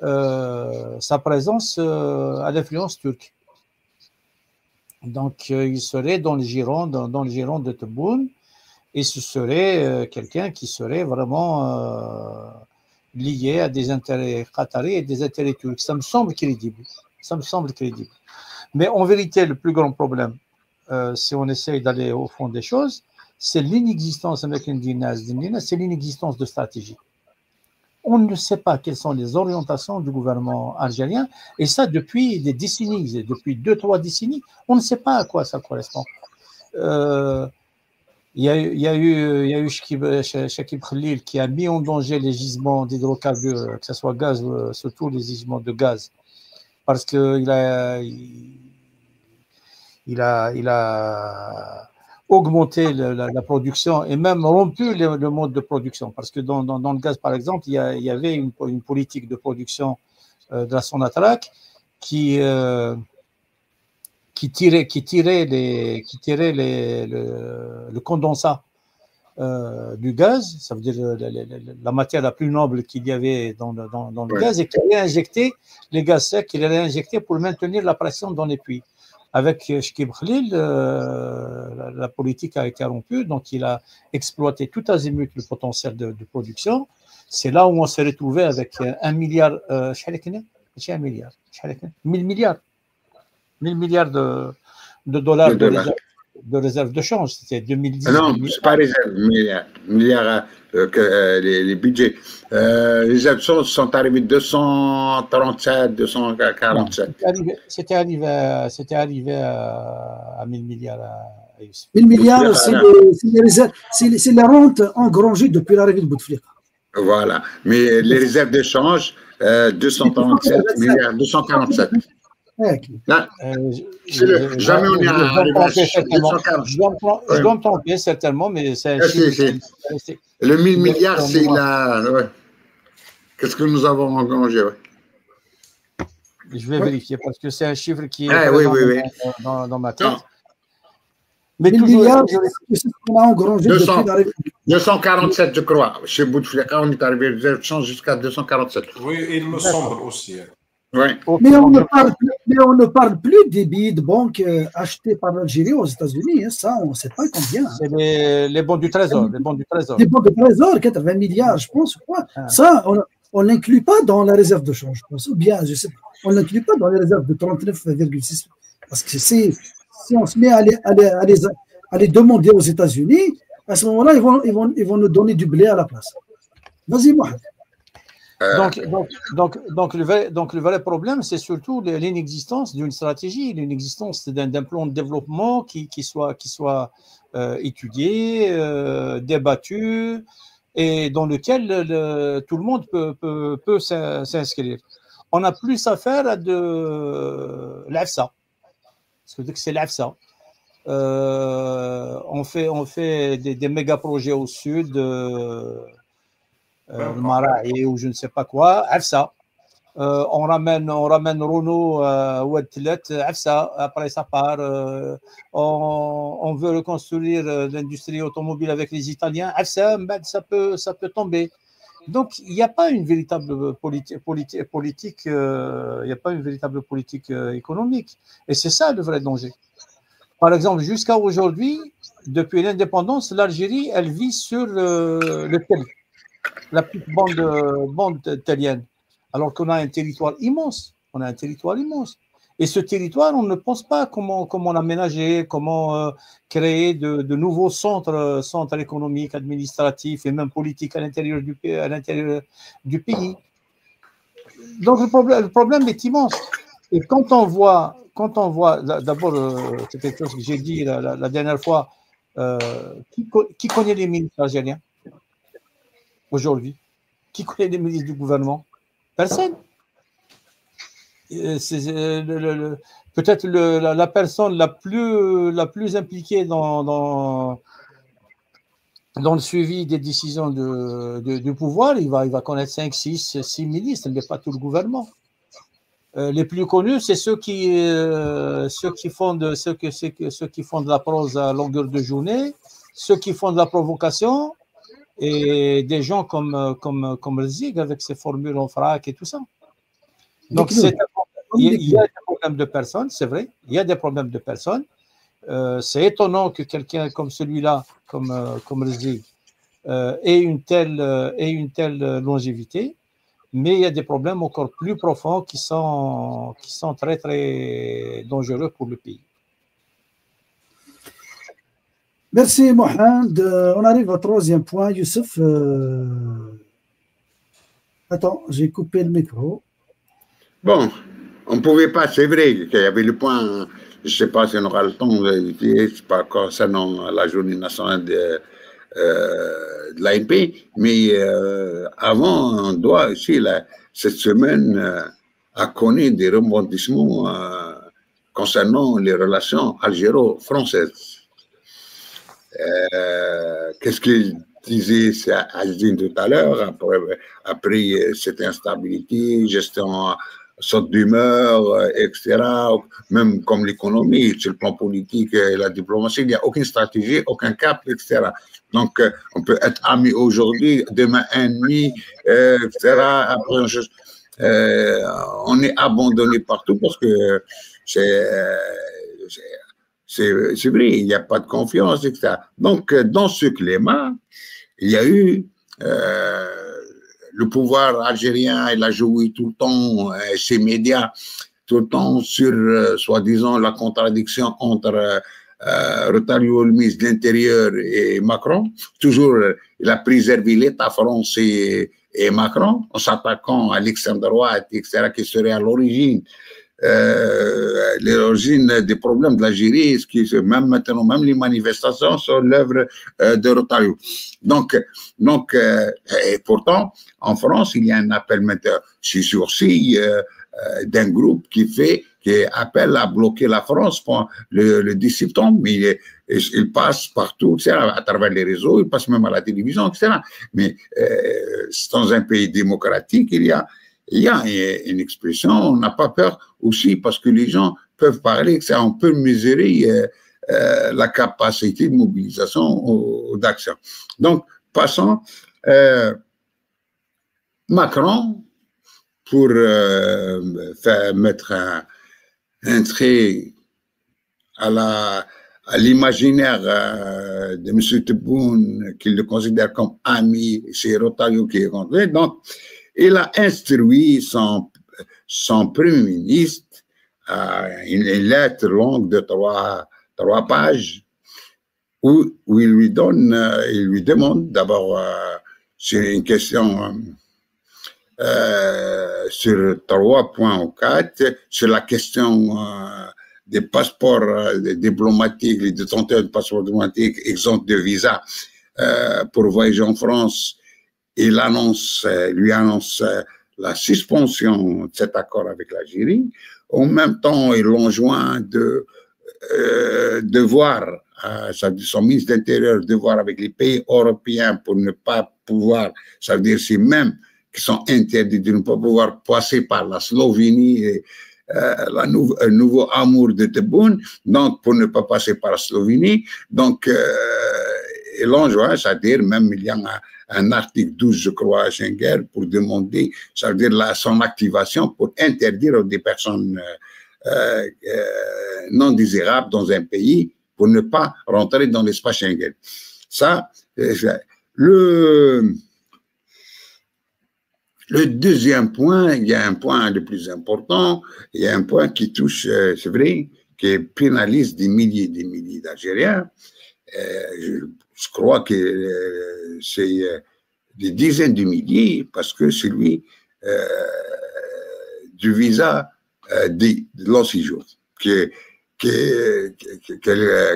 sa présence à l'influence turque. Donc, il serait dans le giron de Tebboune, et ce serait quelqu'un qui serait vraiment lié à des intérêts qataris et des intérêts turcs. Ça me semble crédible. Mais en vérité, le plus grand problème, si on essaye d'aller au fond des choses, c'est l'inexistence avec c'est l'inexistence de stratégie. On ne sait pas quelles sont les orientations du gouvernement algérien, et ça depuis des décennies, depuis 2-3 décennies, on ne sait pas à quoi ça correspond. Il y a eu Chakib Khalil qui a mis en danger les gisements d'hydrocarbures, que ce soit gaz, surtout les gisements de gaz, parce qu'il a augmenter la production et même rompu le mode de production. Parce que dans le gaz, par exemple, il y avait une politique de production de la Sonatrach qui tirait le condensat du gaz, ça veut dire la matière la plus noble qu'il y avait dans le gaz, et qui allait injecter les gaz secs, qu'il allait injecter pour maintenir la pression dans les puits. Avec Chakib Khalil, la politique a été rompue, donc il a exploité tout azimut le potentiel de production. C'est là où on s'est retrouvé avec 1 milliard, 1000 milliards de dollars de réserve de change. C'était 2010. Non, c'est pas réserve, milliards les budgets. Les réserves sont arrivés 237, 247. C'était arrivé à 1000 milliards. 1000 milliards, c'est la rente engrangée depuis l'arrivée de Bouteflika. Voilà. Mais les réserves de change, 237 milliards, 247. Jamais on est arrivé à 240. Je dois me tromper certainement, mais c'est un chiffre. Le 1000 milliards, c'est là. Ouais. Qu'est-ce que nous avons engrangé? Ouais. Je vais vérifier parce que c'est un chiffre qui est dans ma tête. Mais 1000 milliards, c'est ce qu'on a engrangé depuis l'arrivée. 247, je crois. Chez Bouteflika, on est arrivé de change jusqu'à 247. Oui, il me semble aussi. Ouais. Mais on ne parle plus des billets de banque achetés par l'Algérie aux États-Unis. Hein, ça, on ne sait pas combien. Hein. C'est les bons du Trésor. Les bons du Trésor, 80 milliards, je pense. Quoi. Ça, on ne l'inclut pas dans la réserve de change, je pense. Ou bien, je sais pas. On ne l'inclut pas dans les réserves de 39,6. Parce que si on se met à les demander aux États-Unis, à ce moment-là, ils vont nous donner du blé à la place. Vas-y, Mohamed. Donc le vrai problème, c'est surtout l'inexistence d'une stratégie, l'inexistence d'un plan de développement qui soit étudié, débattu et dans lequel tout le monde peut s'inscrire. On a plus affaire à de l'AFSA. C'est l'AFSA. On fait des méga projets au sud, le Maraï ou je ne sais pas quoi, AFSA. On ramène Renault ou AFSA, après ça part. On veut reconstruire l'industrie automobile avec les Italiens, AFSA, ça peut tomber. Donc, il n'y a pas une véritable politique, il n'y a pas une véritable politique économique. Et c'est ça le vrai danger. Par exemple, jusqu'à aujourd'hui, depuis l'indépendance, l'Algérie, elle vit sur le tel, la petite bande italienne. Alors qu'on a un territoire immense. On a un territoire immense. Et ce territoire, on ne pense pas comment l'aménager, comment créer de nouveaux centres économiques, administratifs et même politiques à l'intérieur du pays. Donc le problème est immense. Et quand on voit d'abord, c'est quelque chose que j'ai dit la dernière fois, qui connaît les ministres algériens aujourd'hui? Qui connaît les ministres du gouvernement? Personne. Peut-être la personne la plus impliquée dans le suivi des décisions du pouvoir, il va connaître 5, 6 ministres, mais pas tout le gouvernement. Les plus connus, c'est ceux qui font de la prose à longueur de journée, ceux qui font de la provocation, et des gens comme Rzig avec ses formules en frac et tout ça. Donc, il y a des problèmes de personnes, c'est vrai, il y a des problèmes de personnes. C'est étonnant que quelqu'un comme celui-là, comme Rzig, ait une telle longévité, mais il y a des problèmes encore plus profonds qui sont très, très dangereux pour le pays. Merci Mohamed. On arrive au troisième point. Youssef, attends, j'ai coupé le micro. Bon, on ne pouvait pas, c'est vrai qu'il y avait le point, je ne sais pas si on aura le temps de dire, c'est pas concernant la journée nationale de l'ANP, mais avant, on doit aussi, cette semaine, a connu des rebondissements concernant les relations algéro-françaises. Qu'est-ce qu'il disait Azdine tout à l'heure, après cette instabilité, gestion sorte d'humeur, etc., même comme l'économie, sur le plan politique et la diplomatie, il n'y a aucune stratégie, aucun cap, etc. Donc, on peut être amis aujourd'hui, demain ennemi, etc. Après, on est abandonné partout parce que c'est vrai, il n'y a pas de confiance, etc. Donc, dans ce climat, il y a eu le pouvoir algérien, il a joué tout le temps, ses médias, tout le temps sur, soi-disant, la contradiction entre Retailleau, le ministre de l'Intérieur, et Macron. Toujours, il a préservé l'État français et Macron, en s'attaquant à l'extrême droite, etc., qui serait à l'origine des problèmes de l'Algérie, même maintenant, même les manifestations sont l'œuvre de Retailleau. Donc, et pourtant, en France, il y a un appel maintenant sur sursis d'un groupe qui appelle à bloquer la France pour le 10 septembre. Mais il passe partout, etc., à travers les réseaux, il passe même à la télévision, etc. Mais dans un pays démocratique, il y a une expression, on n'a pas peur aussi parce que les gens peuvent parler, etc. On peut mesurer la capacité de mobilisation ou d'action. Donc, passons, Macron, pour mettre un trait à l'imaginaire de M. Tebboune, qu'il le considère comme ami, c'est Retailleau qui est rentré. Donc, il a instruit son premier ministre une lettre longue de trois pages où il lui demande d'abord, sur une question sur 3 points ou 4, sur la question des passeports diplomatiques, les détenteurs de passeports diplomatiques exempts de visa pour voyager en France il annonce, lui annonce la suspension de cet accord avec l'Algérie. En même temps, il l'enjoint de voir, son ministre de l'Intérieur, de voir avec les pays européens pour ne pas pouvoir, ça veut dire c'est même qui sont interdits de ne pas pouvoir passer par la Slovénie et un nouveau amour de Tebboune, donc pour ne pas passer par la Slovénie. Donc, et l'enjoint, c'est-à-dire même il y a un article 12, je crois, à Schengen pour demander, ça veut dire son activation pour interdire des personnes non désirables dans un pays pour ne pas rentrer dans l'espace Schengen. Ça, le deuxième point, il y a un point le plus important, il y a un point qui touche, c'est vrai, qui pénalise des milliers d'Algériens. Je crois que c'est des dizaines de milliers, parce que c'est celui du visa de long séjour, qui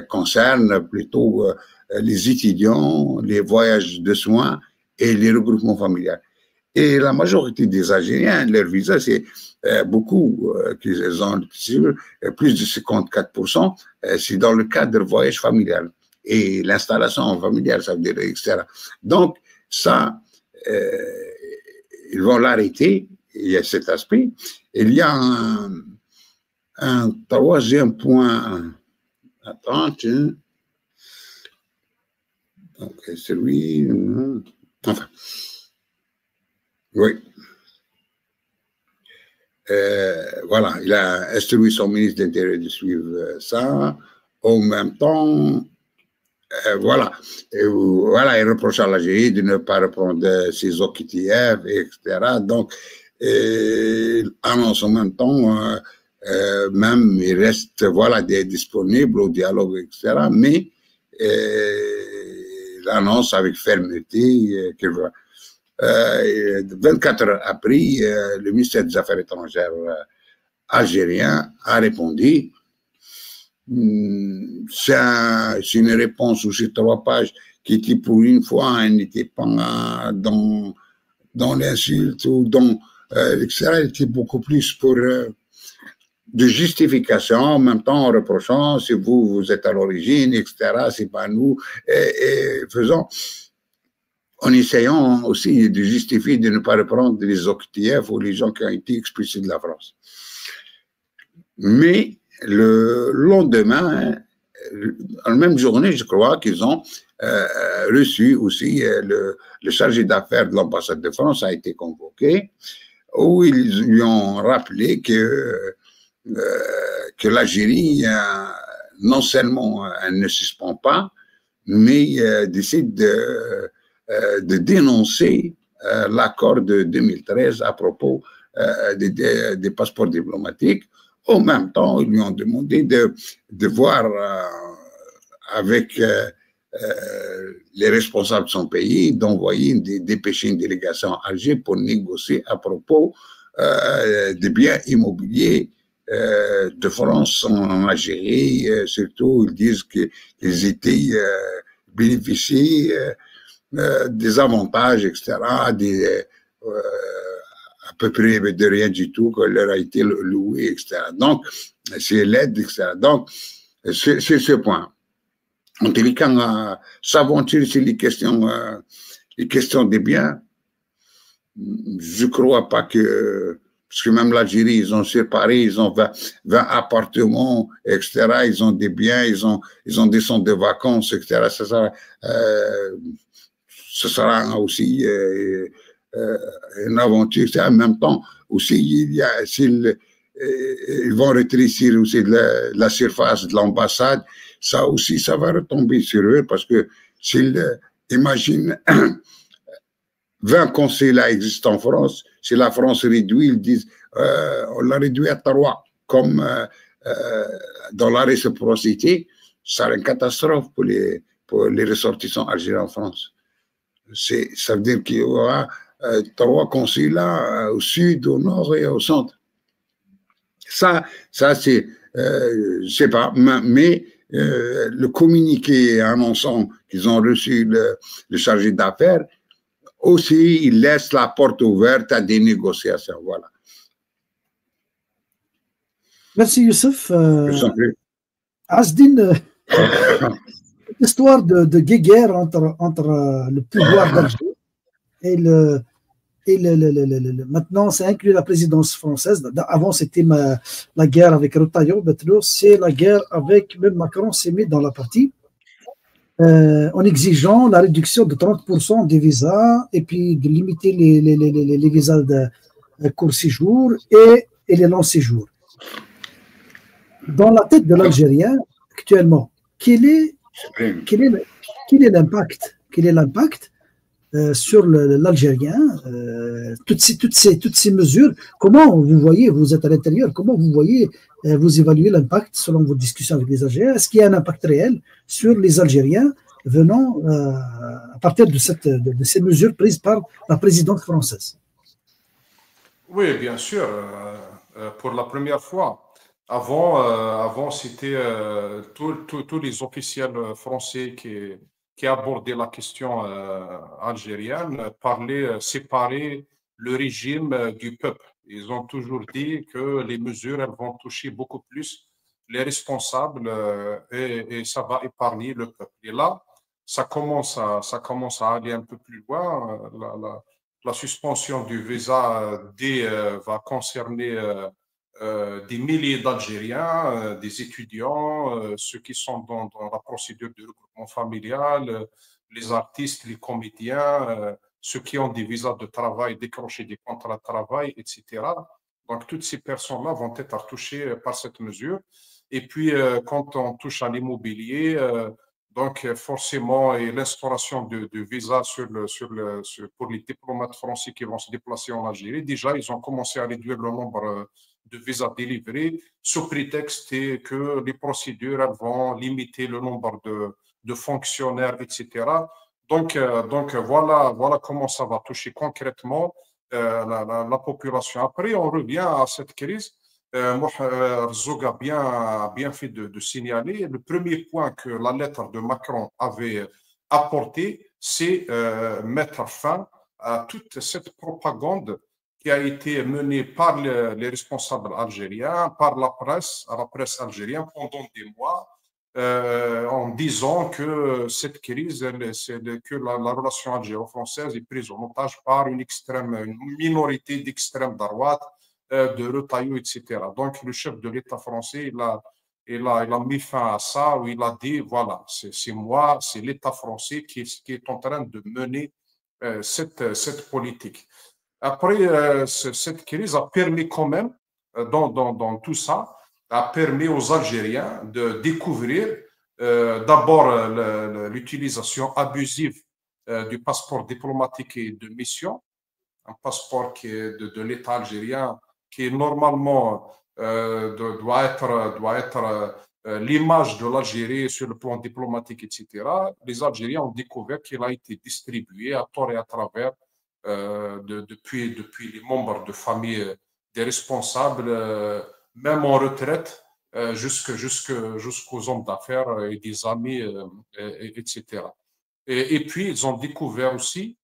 concerne plutôt les étudiants, les voyages de soins et les regroupements familiaux. Et la majorité des Algériens, leur visa, c'est beaucoup, qu'ils ont plus de 54%, c'est dans le cadre de voyage familial. Et l'installation familiale, ça veut dire, etc. Donc, ça, ils vont l'arrêter, il y a cet aspect. Il y a un troisième point. Attends, tiens. Donc, c'est lui. Enfin. Oui. Voilà, il a instruit son ministre de l'Intérieur de suivre ça. En même temps, voilà, il reproche à l'Algérie de ne pas reprendre ses OQTF, etc. Donc, il annonce en même temps, même il reste disponible au dialogue, etc. Mais il annonce avec fermeté qu'il va. 24 heures après, le ministère des Affaires étrangères algérien a répondu. C'est une réponse sur 3 pages qui était pour une fois, n'était pas dans l'insulte ou dans etc. Elle était beaucoup plus pour de justification, en même temps en reprochant si vous êtes à l'origine, etc. C'est pas nous, et faisant. En essayant aussi de justifier de ne pas reprendre les OQTF ou les gens qui ont été expulsés de la France. Mais le lendemain, en même journée, je crois qu'ils ont reçu aussi le chargé d'affaires de l'ambassade de France a été convoqué, où ils lui ont rappelé que l'Algérie, non seulement elle ne suspend pas, mais décide de dénoncer l'accord de 2013 à propos des passeports diplomatiques. En même temps, ils lui ont demandé de voir avec les responsables de son pays, d'envoyer dépêcher une délégation à Alger pour négocier à propos des biens immobiliers de France en Algérie. Surtout, ils disent qu'ils étaient bénéficiés des avantages, etc., à peu près de rien du tout, que leur a été loué, etc. Donc, c'est l'aide, etc. Donc, c'est ce point. En tous les cas, s'aventurer sur les questions des biens, je ne crois pas que, parce que même l'Algérie, ils ont séparé, ils ont 20 appartements, etc., ils ont des biens, ils ont des centres de vacances, etc. Ce sera aussi une aventure. En même temps, aussi, ils vont rétrécir aussi la surface de l'ambassade. Ça aussi, ça va retomber sur eux parce que s'ils imaginent 20 consulats existent en France, si la France réduit, ils disent on l'a réduit à 3, comme dans la réciprocité, ça sera une catastrophe pour les ressortissants algériens en France. Ça veut dire qu'il y aura 3 consulats au sud, au nord et au centre. Ça c'est, je sais pas, mais le communiqué annonçant qu'ils ont reçu le chargé d'affaires, aussi, il laisse la porte ouverte à des négociations. Voilà. Merci Youssef. Je s'en prie. Asdine, histoire de guerre entre le pouvoir d'Alger et maintenant, ça inclut la présidence française. Avant, c'était la guerre avec Retailleau. Maintenant, c'est la guerre avec, même Macron s'est mis dans la partie, en exigeant la réduction de 30% des visas et puis de limiter les visas de court séjour et les longs séjours. Dans la tête de l'Algérien, actuellement, quel est l'impact sur l'Algérien, toutes ces mesures, comment vous voyez, vous êtes à l'intérieur, comment vous voyez, vous évaluez l'impact selon vos discussions avec les Algériens? Est-ce qu'il y a un impact réel sur les Algériens venant à partir de ces mesures prises par la présidence française? Oui, bien sûr. Pour la première fois. Avant c'était tous les officiels français qui abordaient la question algérienne parlaient séparer le régime du peuple. Ils ont toujours dit que les mesures elles vont toucher beaucoup plus les responsables et ça va épargner le peuple. Et là, ça commence à aller un peu plus loin. La suspension du visa D va concerner des milliers d'Algériens, des étudiants, ceux qui sont dans la procédure de regroupement familial, les artistes, les comédiens, ceux qui ont des visas de travail, décroché des contrats de travail, etc. Donc, toutes ces personnes-là vont être touchées par cette mesure. Et puis, quand on touche à l'immobilier, donc forcément, et l'instauration de visas pour les diplomates français qui vont se déplacer en Algérie, déjà, ils ont commencé à réduire le nombre de visas délivrés sous prétexte que les procédures elles vont limiter le nombre de fonctionnaires, etc. Donc voilà comment ça va toucher concrètement la population. Après, on revient à cette crise. Zog a bien fait de signaler. Le premier point que la lettre de Macron avait apporté, c'est mettre fin à toute cette propagande qui a été menée par les responsables algériens, par la presse algérienne pendant des mois, en disant que cette crise, que la relation algéro-française est prise en otage par une minorité d'extrême droite, de Retailleau, etc. Donc, le chef de l'État français, il a mis fin à ça, où il a dit, voilà, c'est l'État français qui est en train de mener cette politique. Après, cette crise a permis quand même, dans tout ça, a permis aux Algériens de découvrir d'abord l'utilisation abusive du passeport diplomatique et de mission, un passeport qui est de l'État algérien, qui normalement doit être l'image de l'Algérie sur le plan diplomatique, etc. Les Algériens ont découvert qu'il a été distribué à tort et à travers depuis les membres de famille des responsables, même en retraite, jusqu'aux hommes d'affaires et des amis, etc. Et puis, ils ont découvert aussi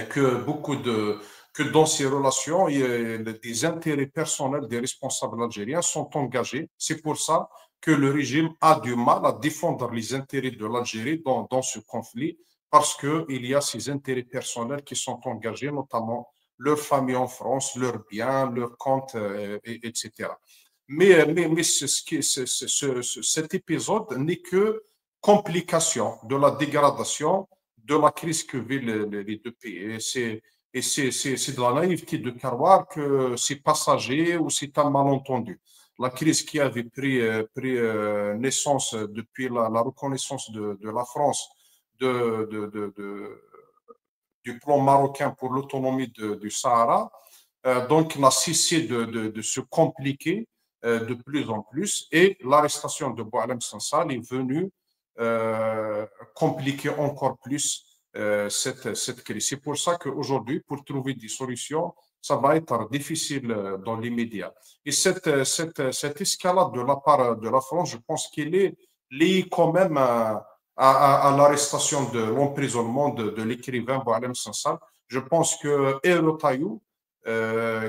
que dans ces relations, des intérêts personnels des responsables algériens sont engagés. C'est pour ça que le régime a du mal à défendre les intérêts de l'Algérie dans ce conflit, parce qu'il y a ces intérêts personnels qui sont engagés, notamment leur famille en France, leurs biens, leurs comptes, etc. Mais cet épisode n'est que complication de la dégradation de la crise que vivent les deux pays. Et c'est de la naïveté de croire que c'est passager ou c'est un malentendu. La crise qui avait pris naissance depuis la reconnaissance de la France du plan marocain pour l'autonomie du Sahara, donc n'a cessé de se compliquer de plus en plus, et l'arrestation de Boualem Sansal est venue compliquer encore plus cette crise. C'est pour ça qu'aujourd'hui, pour trouver des solutions, ça va être difficile dans l'immédiat. Et cette escalade de la part de la France, je pense qu'elle est liée quand même à à l'arrestation de l'emprisonnement de l'écrivain Boualem Sansal. Je pense que Elo Tayou,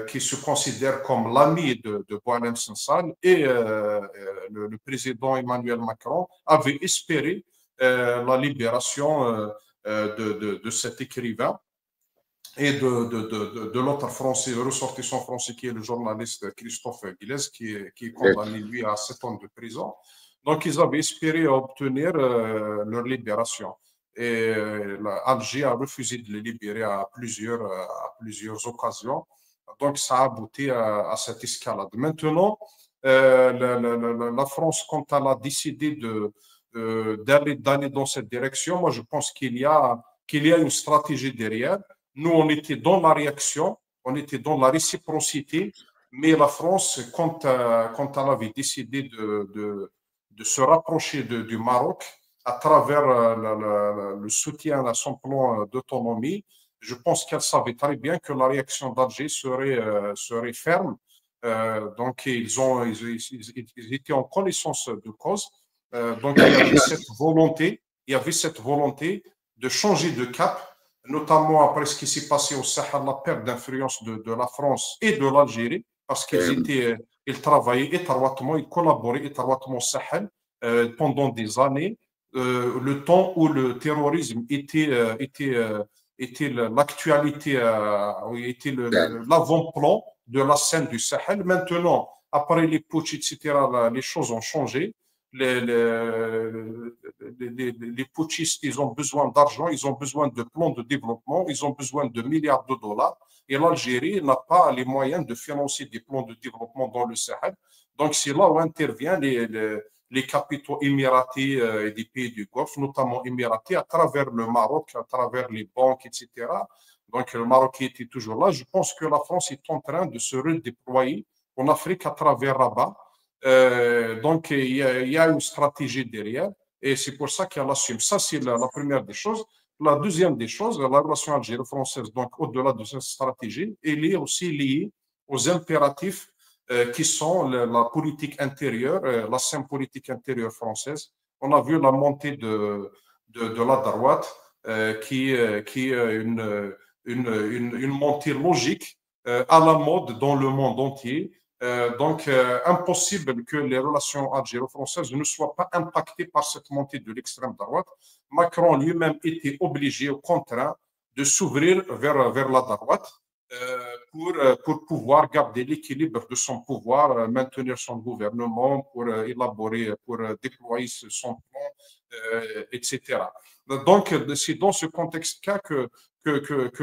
qui se considère comme l'ami de Boualem Sansal, et le président Emmanuel Macron avaient espéré la libération de cet écrivain et de l'autre français, ressortissant français, qui est le journaliste Christophe Guilez, qui est condamné, lui, à 7 ans de prison. Donc, ils avaient espéré obtenir leur libération. Et Alger a refusé de les libérer à plusieurs occasions. Donc, ça a abouti à cette escalade. Maintenant, la France, quand elle a décidé d'aller dans cette direction, moi, je pense qu'il y a une stratégie derrière. Nous, on était dans la réaction, on était dans la réciprocité, mais la France, quand elle avait décidé de se rapprocher du Maroc à travers le soutien à son plan d'autonomie, je pense qu'elle savait très bien que la réaction d'Alger serait ferme. Donc, ils étaient en connaissance de cause. Donc, il y avait cette volonté de changer de cap, notamment après ce qui s'est passé au Sahel, la perte d'influence de la France et de l'Algérie, parce qu'ils travaillaient étroitement, ils collaboraient étroitement au Sahel pendant des années, le temps où le terrorisme était l'actualité, était l'avant-plan de la scène du Sahel. Maintenant, après les putsch, etc., les choses ont changé. Les putschistes, ils ont besoin d'argent, ils ont besoin de plans de développement, ils ont besoin de milliards de dollars. Et l'Algérie n'a pas les moyens de financer des plans de développement dans le Sahel. Donc, c'est là où interviennent les capitaux émiratis et des pays du Golfe, notamment émiratis, à travers le Maroc, à travers les banques, etc. Donc, le Maroc était toujours là. Je pense que la France est en train de se redéployer en Afrique à travers Rabat. Donc, il y a une stratégie derrière et c'est pour ça qu'elle assume. Ça, c'est la première des choses. La deuxième des choses, la relation algéro-française, donc au-delà de cette stratégie, elle est aussi liée aux impératifs qui sont la politique intérieure, la scène politique intérieure française. On a vu la montée de la droite qui est une montée logique à la mode dans le monde entier. Donc, impossible que les relations algéro-françaises ne soient pas impactées par cette montée de l'extrême droite. Macron lui-même était obligé, au contraire, de s'ouvrir vers la droite pour pouvoir garder l'équilibre de son pouvoir, maintenir son gouvernement, pour élaborer, pour déployer son plan, etc. Donc, c'est dans ce contexte-là que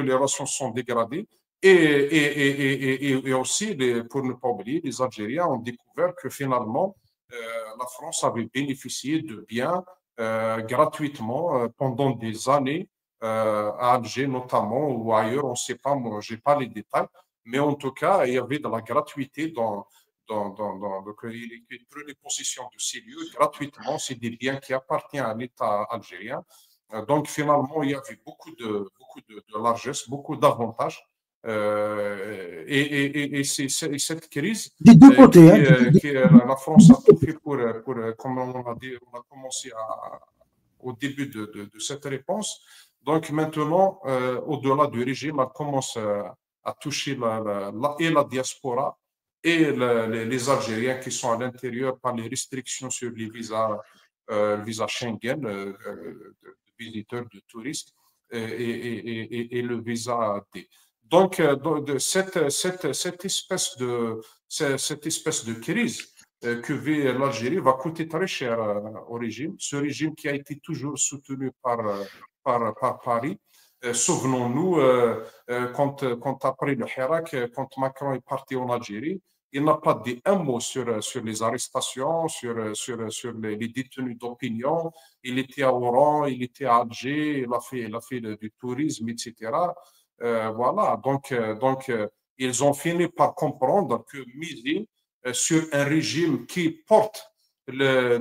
les relations sont dégradées. Et aussi, pour ne pas oublier, les Algériens ont découvert que finalement, la France avait bénéficié de biens gratuitement pendant des années, à Alger notamment, ou ailleurs, on ne sait pas, moi, je n'ai pas les détails, mais en tout cas, il y avait de la gratuité donc, ils prenaient possession de ces lieux gratuitement. C'est des biens qui appartiennent à l'État algérien. Donc, finalement, il y avait beaucoup de largesse, beaucoup d'avantages. Et c'est cette crise des deux côtés, la France a tout fait pour comme on a dit, on a commencé au début de cette réponse. Donc maintenant, au-delà du régime, elle commence à toucher la diaspora et les Algériens qui sont à l'intérieur par les restrictions sur les visas, visa Schengen, de visiteurs, de touristes, et le visa D. Donc, cette espèce de crise que vit l'Algérie va coûter très cher au régime. Ce régime qui a été toujours soutenu par Paris. Souvenons-nous, quand après le Hirak, quand Macron est parti en Algérie, il n'a pas dit un mot sur les arrestations, sur les détenus d'opinion. Il était à Oran, il était à Alger, il a fait du tourisme, etc. Voilà, donc ils ont fini par comprendre que miser sur un régime qui porte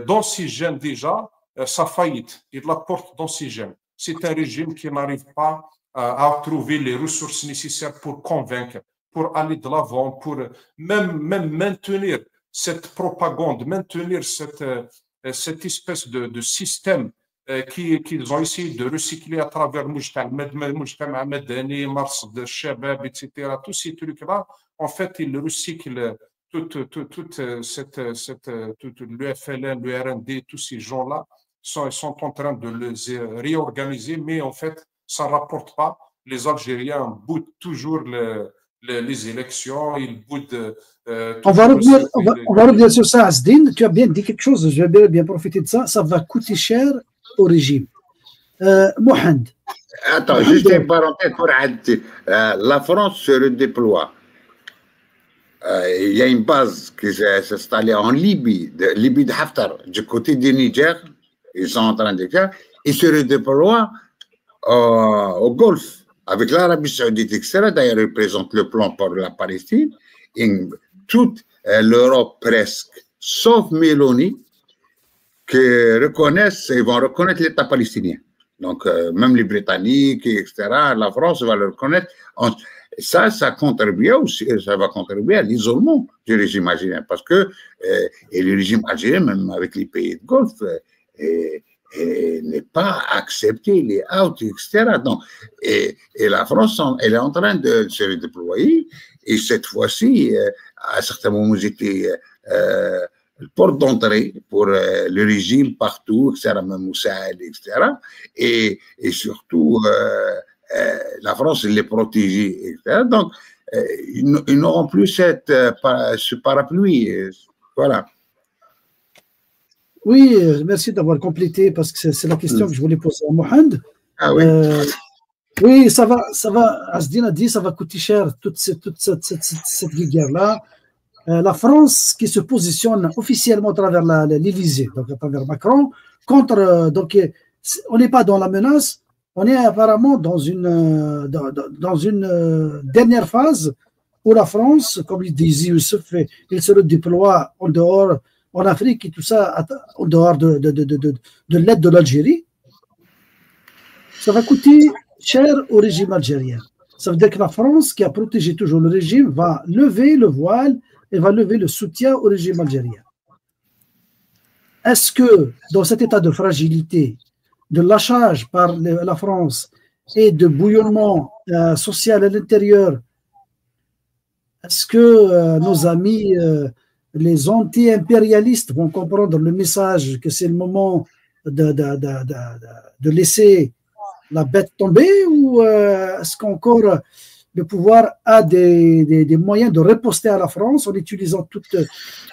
dans ses gènes déjà sa faillite, il la porte dans ses gènes. C'est un régime qui n'arrive pas à trouver les ressources nécessaires pour convaincre, pour aller de l'avant, pour même maintenir cette propagande, maintenir cette espèce de système qu'ils ont essayé de recycler à travers Mujtama Madani, Mars de Shabab, etc. Tous ces trucs-là, en fait, ils recyclent toute le FLN, le RND, tous ces gens-là sont en train de les réorganiser, mais en fait, ça ne rapporte pas. Les Algériens boudent toujours les élections, ils boudent. On va revenir sur ça, Asdine. Tu as bien dit quelque chose, je vais bien profiter de ça. Ça va coûter cher au régime. Mohand. Attends, juste une parenthèse pour arrêter. La France se redéploie. Il y a une base qui s'est installée en Libye, Libye de Haftar, du côté du Niger. Ils sont en train de faire. Ils se redéploient au Golfe, avec l'Arabie Saoudite, etc. D'ailleurs, ils présentent le plan pour la Palestine. Et toute l'Europe presque, sauf Mélanie, qui reconnaissent, ils vont reconnaître l'État palestinien. Donc, même les Britanniques, etc., la France va le reconnaître. Ça contribue aussi, ça va contribuer à l'isolement du régime algérien, parce que et le régime algérien, même avec les pays de Golfe, n'est pas accepté, il est out, etc. Donc, et la France, elle est en train de se redéployer, et cette fois-ci, à certains moments, j'étais porte d'entrée pour le régime partout, etc., même Moussaïd, etc. Et surtout, la France les protéger, etc. Donc, ils n'auront plus ce parapluie. Voilà. Oui, merci d'avoir complété parce que c'est la question que je voulais poser à Mohand. Ah oui. Oui, ça va, Asdine a dit, ça va coûter cher toute cette guerre-là. La France qui se positionne officiellement à travers l'Élysée, donc à travers Macron, contre. Donc, on n'est pas dans la menace, on est apparemment dans une dernière phase où la France, comme il disait Youssef, il se déploie en dehors, en Afrique et tout ça, en dehors de l'aide de l'Algérie. Ça va coûter cher au régime algérien. Ça veut dire que la France, qui a protégé toujours le régime, va lever le voile et va lever le soutien au régime algérien. Est-ce que, dans cet état de fragilité, de lâchage par la France et de bouillonnement social à l'intérieur, est-ce que nos amis, les anti-impérialistes, vont comprendre le message que c'est le moment de laisser la bête tomber, ou est-ce qu'encore le pouvoir a des moyens de riposter à la France en utilisant tout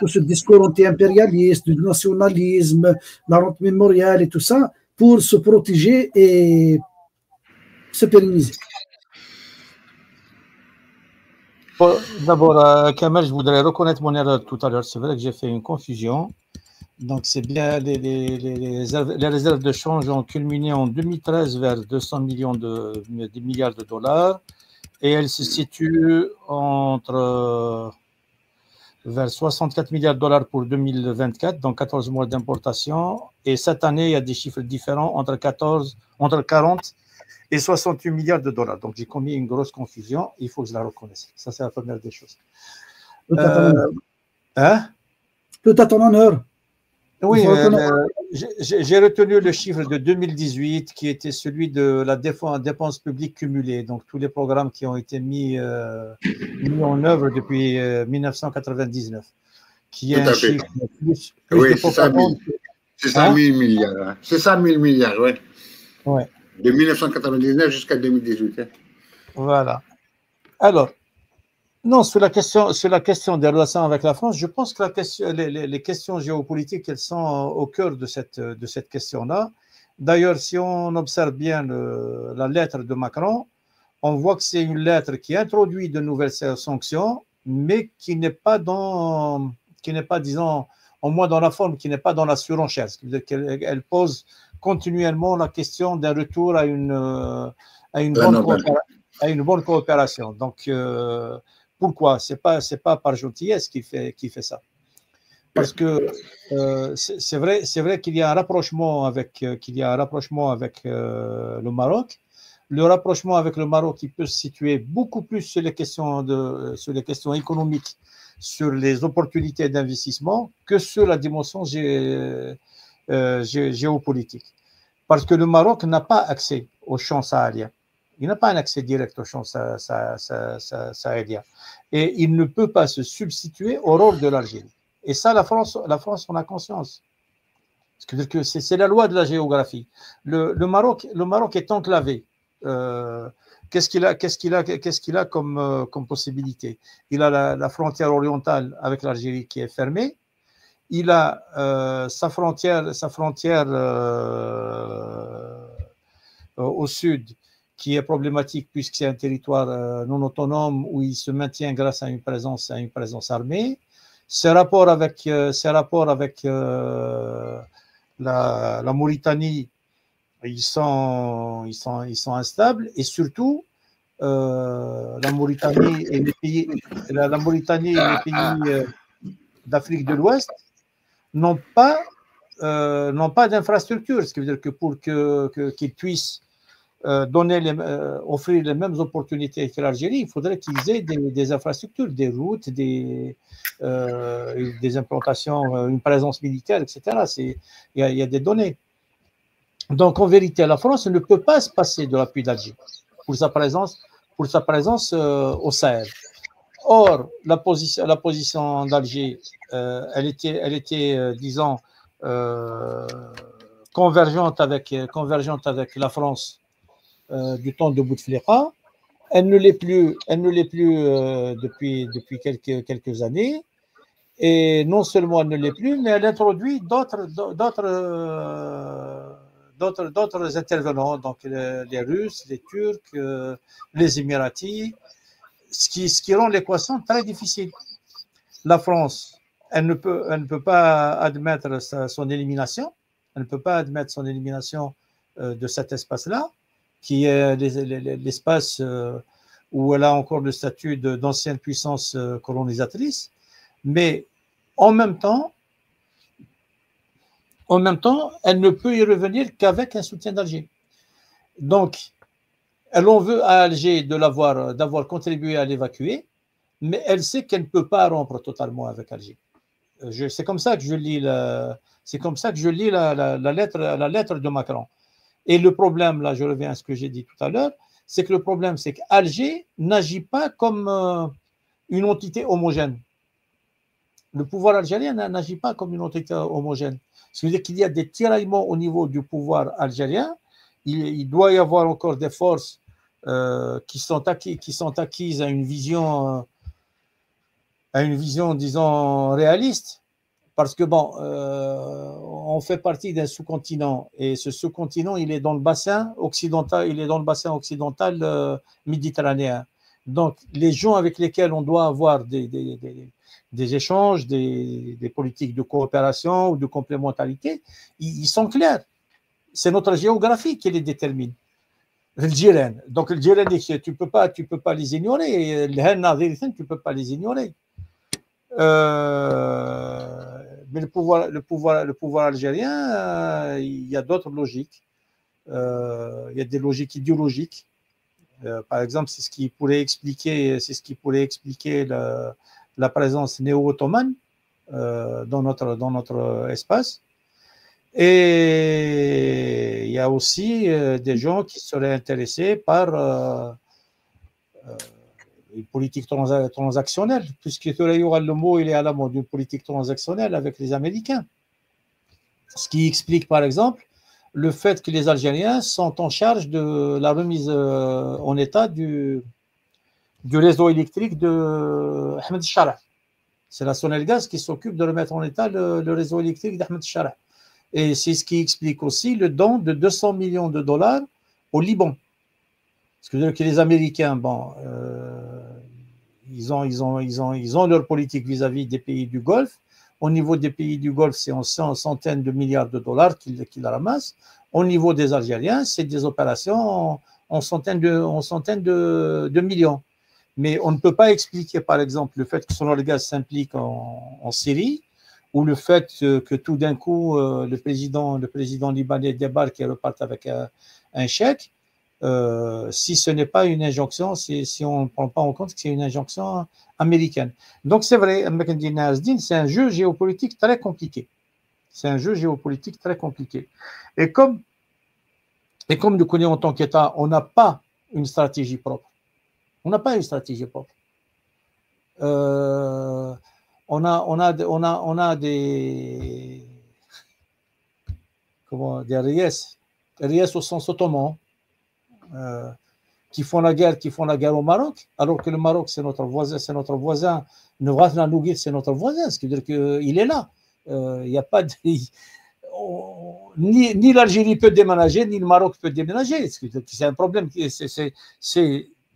ce discours anti-impérialiste, du nationalisme, la rente mémoriale et tout ça, pour se protéger et se pérenniser? D'abord, Kamel, je voudrais reconnaître mon erreur tout à l'heure. C'est vrai que j'ai fait une confusion. Donc, c'est bien les réserves de change ont culminé en 2013 vers 200 milliards de dollars. Et elles se situent vers 64 milliards de dollars pour 2024, donc 14 mois d'importation. Et cette année, il y a des chiffres différents entre 40 et 68 milliards de dollars. Donc, j'ai commis une grosse confusion. Il faut que je la reconnaisse. Ça, c'est la première des choses. Tout à ton honneur. Oui, j'ai retenu le chiffre de 2018 qui était celui de la dépense publique cumulée, donc tous les programmes qui ont été mis en œuvre depuis 1999, qui est un chiffre plus oui, c'est ça, 1000 milliards. Hein. C'est ça, 1000 milliards, oui. Ouais. De 1999 jusqu'à 2018. Hein. Voilà. Alors, non, sur la question des relations avec la France, je pense que les questions géopolitiques, elles sont au cœur de cette question-là. D'ailleurs, si on observe bien la lettre de Macron, on voit que c'est une lettre qui introduit de nouvelles sanctions, mais qui n'est pas, disons, au moins dans la forme, qui n'est pas dans la surenchère. Ce qui veut dire qu'elle pose continuellement la question d'un retour à une bonne coopération. Donc, pourquoi? C'est pas par gentillesse qu'il fait ça. Parce que c'est vrai qu'il y a un rapprochement avec le Maroc. Le rapprochement avec le Maroc, il peut se situer beaucoup plus sur les questions économiques, sur les opportunités d'investissement, que sur la dimension géopolitique. parce que le Maroc n'a pas accès aux champs sahéliens. Il n'a pas un accès direct aux champs sahéliens. Et il ne peut pas se substituer au rôle de l'Algérie. Et ça, la France en a conscience. C'est-à-dire que c'est la loi de la géographie. Le Maroc est enclavé. Qu'est-ce qu'il a comme possibilité? Il a la frontière orientale avec l'Algérie qui est fermée. Il a sa frontière au sud qui est problématique puisque c'est un territoire non autonome où il se maintient grâce à une présence armée. Ses rapports avec la Mauritanie, ils sont instables, et surtout la Mauritanie et les pays d'Afrique de l'Ouest n'ont pas d'infrastructure, ce qui veut dire que pour qu'ils puissent offrir les mêmes opportunités que l'Algérie, il faudrait qu'ils aient des infrastructures, des routes, des implantations, une présence militaire, etc. Il y a des données. Donc, en vérité, la France ne peut pas se passer de l'appui d'Alger pour sa présence au Sahel. Or, la position d'Alger, elle était disons, convergente avec la France du temps de Bouteflika. Elle ne l'est plus depuis quelques années. Et non seulement elle ne l'est plus, mais elle introduit d'autres intervenants, donc les Russes, les Turcs, les Émiratis, ce qui rend l'équation très difficile. La France, elle ne peut pas admettre son élimination. Elle ne peut pas admettre son élimination de cet espace-là, qui est l'espace où elle a encore le statut d'ancienne puissance colonisatrice. Mais en même temps, elle ne peut y revenir qu'avec un soutien d'Alger. Donc, elle en veut à Alger d'avoir contribué à l'évacuer, mais elle sait qu'elle ne peut pas rompre totalement avec Alger. C'est comme ça que je lis la lettre de Macron. Et le problème, là, je reviens à ce que j'ai dit tout à l'heure, c'est que le problème, c'est qu'Alger n'agit pas comme une entité homogène. Le pouvoir algérien n'agit pas comme une entité homogène. Ce qui veut dire qu'il y a des tiraillements au niveau du pouvoir algérien. Il doit y avoir encore des forces qui sont acquises à une vision, disons, réaliste. Parce que, on fait partie d'un sous-continent, et ce sous-continent, il est dans le bassin occidental, méditerranéen. Donc, les gens avec lesquels on doit avoir des échanges, des politiques de coopération ou de complémentarité, ils sont clairs. C'est notre géographie qui les détermine. Le Djiren. Donc, le Djiren, tu peux pas les ignorer. Le Henna, tu peux pas les ignorer. Mais le pouvoir algérien, il y a d'autres logiques. Il y a des logiques idéologiques. Par exemple, c'est ce qui pourrait expliquer la présence néo-ottomane dans notre espace. Et il y a aussi des gens qui seraient intéressés par une politique transactionnelle, puisque le mot il est à la mode, une politique transactionnelle avec les Américains. Ce qui explique par exemple le fait que les Algériens sont en charge de la remise en état du réseau électrique de Ahmed Chara. C'est la Sonelgaz qui s'occupe de remettre en état le réseau électrique d'Ahmed Chara. Et c'est ce qui explique aussi le don de 200 millions de dollars au Liban. Parce que les Américains, ils ont leur politique vis-à-vis des pays du Golfe. Au niveau des pays du Golfe, c'est en centaines de milliards de dollars qu'ils ramassent. Au niveau des Algériens, c'est des opérations en centaines de millions. Mais on ne peut pas expliquer, par exemple, le fait que Sonelgaz s'implique en Syrie, ou le fait que tout d'un coup, le président libanais débarque et reparte avec un chèque, si ce n'est pas une injonction, si on ne prend pas en compte que c'est une injonction américaine. Donc c'est vrai, c'est un jeu géopolitique très compliqué. Et comme Et comme nous connaissons en tant qu'État, on n'a pas une stratégie propre. On n'a pas une stratégie propre. On a des RIS au sens ottoman qui font la guerre au Maroc, alors que le Maroc c'est notre voisin, Nevrat Nougit c'est notre voisin, ce qui veut dire qu'il est là. Il n'y a pas de, ni l'Algérie peut déménager, ni le Maroc peut déménager. C'est un problème. C'est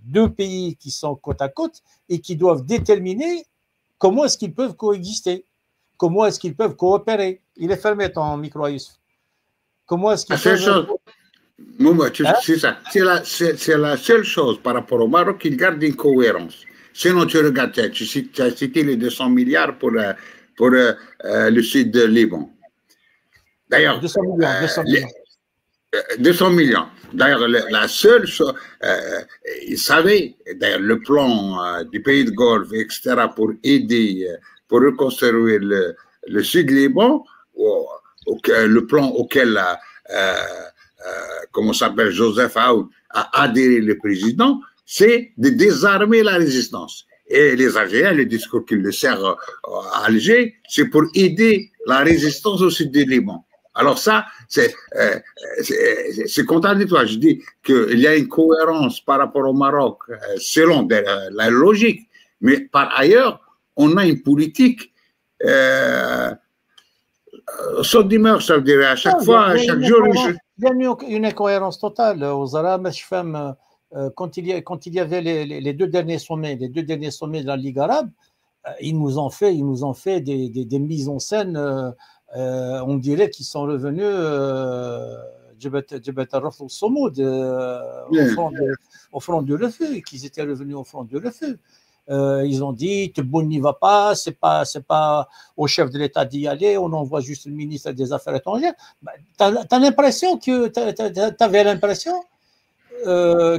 deux pays qui sont côte à côte et qui doivent déterminer comment est-ce qu'ils peuvent coexister, comment est-ce qu'ils peuvent coopérer. Il est fermé ton micro, Youssef. Comment est-ce qu'ils peuvent... C'est ça. C'est la seule chose par rapport au Maroc qu'il garde une cohérence. Sinon, tu regardes, tu as cité les 200 milliards pour le sud de Liban. D'ailleurs, 200 millions. D'ailleurs, la seule chose, ils savaient, d'ailleurs, le plan du pays de Golfe, etc., pour aider, pour reconstruire le sud Liban, le plan auquel, comment s'appelle, Joseph Aoun a adhéré le président, c'est de désarmer la résistance. Et les Algériens, le discours qu'ils le servent à Alger, c'est pour aider la résistance au sud du Liban. Alors ça, c'est contradictoire. Je dis qu'il y a une cohérence par rapport au Maroc, selon la logique. Mais par ailleurs, on a une politique saut d'humeur, ça veut dire à chaque fois, à chaque jour. Il y a une incohérence totale. Aux Arabes, quand il y avait les deux derniers sommets de la Ligue arabe, ils nous ont fait des mises en scène. On dirait qu'ils sont revenus au front du refus, qu'ils étaient revenus au front du refus. Ils ont dit Tebboune n'y va pas, c'est pas au chef de l'État d'y aller, on envoie juste le ministre des Affaires étrangères. T'as l'impression t'avais l'impression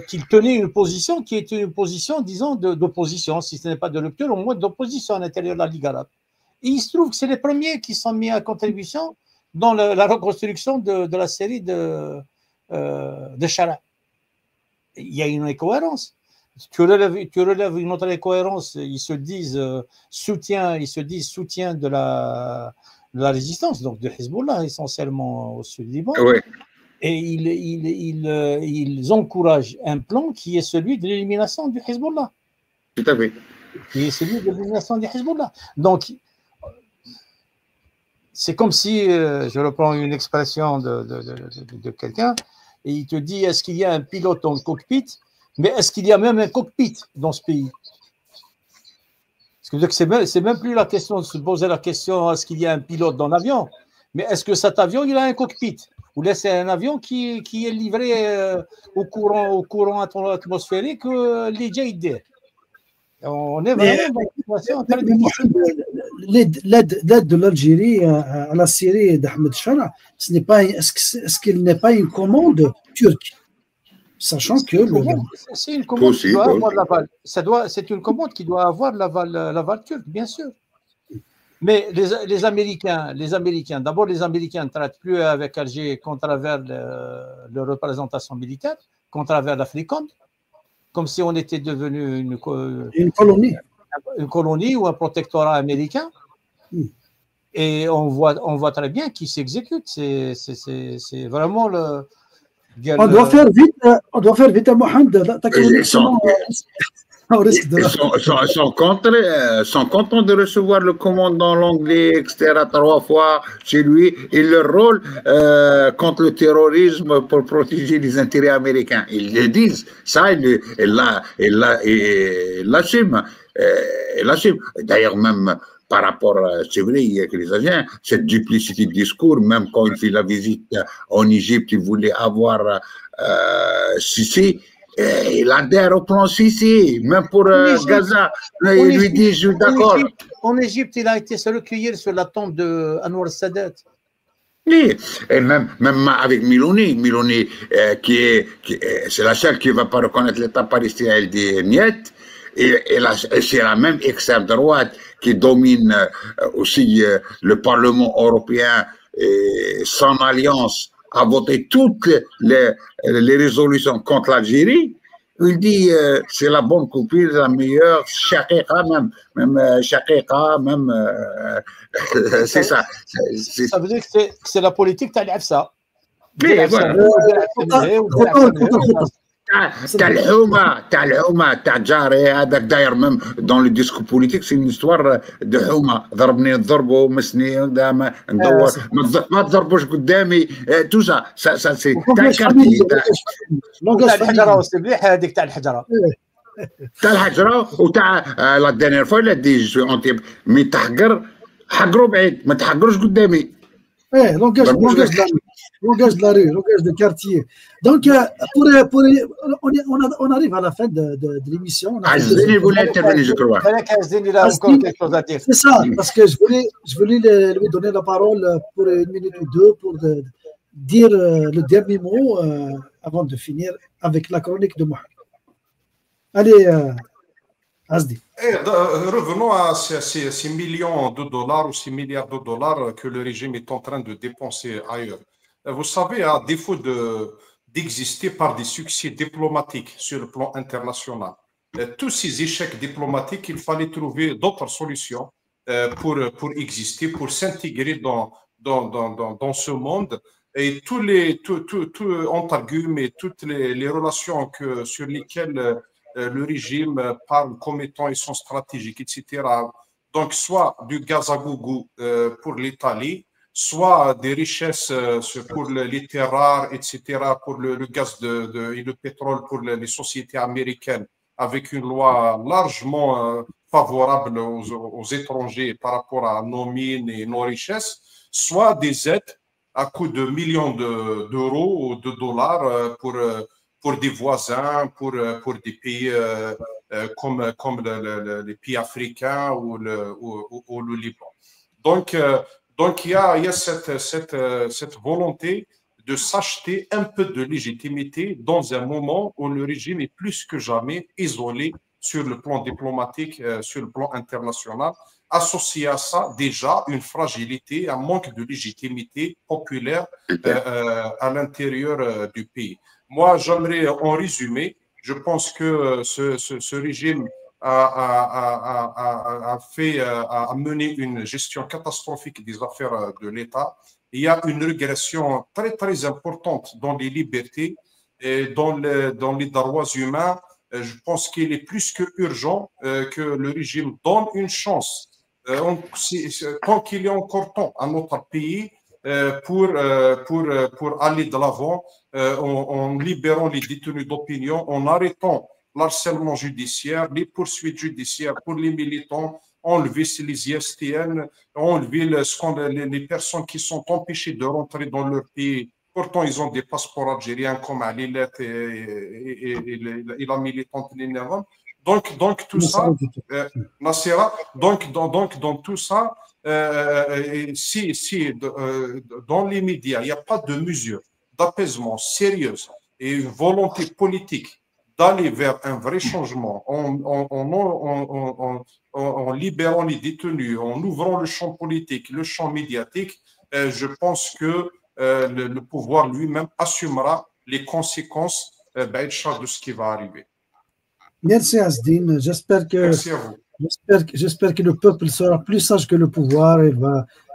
qu'il tenait une position qui était une position, disons, d'opposition, si ce n'est pas de rupture, au moins d'opposition à l'intérieur de la Ligue arabe. Et il se trouve que c'est les premiers qui sont mis à contribution dans la reconstruction de la série de Chara. Il y a une incohérence. Tu relèves une autre incohérence. Ils se disent soutien de la résistance, donc de Hezbollah essentiellement au sud du Liban. Oui. Et ils encouragent un plan qui est celui de l'élimination du Hezbollah. Tout à fait. Qui est celui de l'élimination du Hezbollah. Donc, c'est comme si, je reprends une expression de quelqu'un, et il te dit, est-ce qu'il y a un pilote dans le cockpit? Mais est-ce qu'il y a même un cockpit dans ce pays? Parce que c'est même plus la question de se poser la question, est-ce qu'il y a un pilote dans l'avion? Mais est-ce que cet avion, il a un cockpit? Ou là, c'est un avion qui est livré au courant atmosphérique l'IJD. On est vraiment dans une situation très difficile. L'aide de l'Algérie à la Syrie d'Ahmed Chara, est-ce qu'il n'est pas une commande turque? Sachant que c'est une commande qui doit avoir l'aval. C'est une commande qui doit avoir l'aval turc, bien sûr. Mais les Américains, d'abord, les Américains ne traitent plus avec Alger qu'à travers leur représentation militaire, qu'à travers l'Africaine, comme si on était devenu une colonie ou un protectorat américain. Et on voit très bien qui s'exécute. C'est vraiment le. On doit faire vite à Mohamed. Ils sont contents de recevoir le commandant l'anglais, etc., 3 fois chez lui, et leur rôle contre le terrorisme pour protéger les intérêts américains. Ils le disent, ça, ils l'assument. D'ailleurs, même par rapport, c'est vrai, il y a que les Asiens, cette duplicité de discours, même quand il fait la visite en Égypte, il voulait avoir Sisi. Il adhère au plan Sisi, même pour Gaza. Il lui dit, je suis d'accord. En Égypte, il a été se recueillir sur la tombe d'Anwar Sadat. Oui, et même avec Miloni, c'est la seule qui ne va pas reconnaître l'État palestinien, elle dit niet. Et c'est la même extrême droite qui domine aussi le Parlement européen et sans alliance a voté toutes les résolutions contre l'Algérie. Il dit c'est la bonne copine, la meilleure, Shaqiqa même Shaqiqa, même c'est ça. Ça veut dire que c'est la politique تاع العفسه. تاع الحومه تاع جاري هذاك داير ميم دون لو ديسكو بوليتيك سي نستوار دو حومه ضربني نضربه مسني ندور ما تضربوش قدامي تو سا سي تاع كارتي تاع الحجره مليح هذيك تاع الحجره تاع الحجره وتاع لا دانيير فوا لا دي جو اونتي مي تحقر حقروا بعيد ما تحقروش قدامي langage de la rue, langage de quartier. Donc, on arrive à la fin de l'émission. Azdeni voulait intervenir, je crois. Azdeni, il a encore quelque chose à dire. C'est ça, parce que je voulais lui donner la parole pour une minute ou deux pour dire le dernier mot avant de finir avec la chronique de Mohamed. Allez, Azdi. Revenons à ces millions de dollars ou 6 milliards de dollars que le régime est en train de dépenser ailleurs. Vous savez, à défaut d'exister par des succès diplomatiques sur le plan international, tous ces échecs diplomatiques, il fallait trouver d'autres solutions pour exister, pour s'intégrer dans ce monde. Et tout entre et toutes les relations sur lesquelles le régime parle comme étant ils sont stratégiques, etc. Donc, soit du gaz à gougou pour l'Italie, soit des richesses pour les terres rares, etc., pour le gaz et le pétrole pour les sociétés américaines, avec une loi largement favorable aux étrangers par rapport à nos mines et nos richesses, soit des aides à coût de millions d'euros ou de dollars pour des voisins, pour des pays comme les pays africains ou le Liban. Donc il y a cette volonté de s'acheter un peu de légitimité dans un moment où le régime est plus que jamais isolé sur le plan diplomatique, sur le plan international. Associé à ça, déjà, une fragilité, un manque de légitimité populaire à l'intérieur du pays. Moi, j'aimerais en résumer, je pense que ce régime a mené une gestion catastrophique des affaires de l'État. Il y a une régression très, très importante dans les libertés et dans les droits humains. Je pense qu'il est plus que urgent que le régime donne une chance, tant qu'il est encore temps à notre pays, pour aller de l'avant en libérant les détenus d'opinion, en arrêtant l'harcèlement judiciaire, les poursuites judiciaires pour les militants, enlever les ISTN, enlever les personnes qui sont empêchées de rentrer dans leur pays. Pourtant, ils ont des passeports algériens comme Alilet et la militante Nénéram. Donc tout ça, Nassera, donc dans tout ça, si dans les médias, il n'y a pas de mesures d'apaisement sérieuses et une volonté politique d'aller vers un vrai changement en libérant les détenus, en ouvrant le champ politique, le champ médiatique, je pense que le pouvoir lui-même assumera les conséquences de ce qui va arriver. Merci Asdine, j'espère que le peuple sera plus sage que le pouvoir et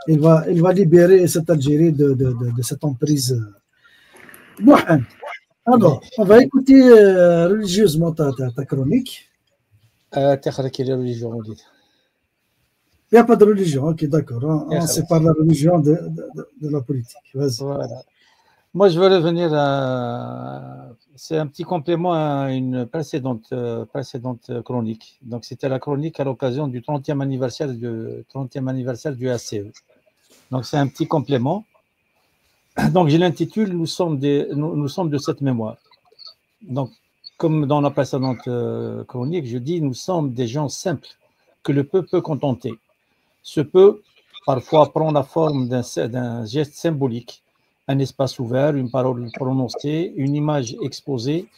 il va libérer cette Algérie de cette emprise. Mohamed, alors, on va écouter religieusement ta chronique. Il n'y a pas de religion, ok, d'accord. On sépare la religion de la politique. Vas-y. Voilà. Moi, je veux revenir c'est un petit complément à une précédente chronique. Donc, c'était la chronique à l'occasion du 30e anniversaire du ACE. Donc, c'est un petit complément. Donc, je l'intitule nous sommes de cette mémoire. Donc, comme dans la précédente chronique, je dis nous sommes des gens simples que le peu peut contenter. Ce peu, parfois, prend la forme d'un geste symbolique. Un espace ouvert, une parole prononcée, une image exposée.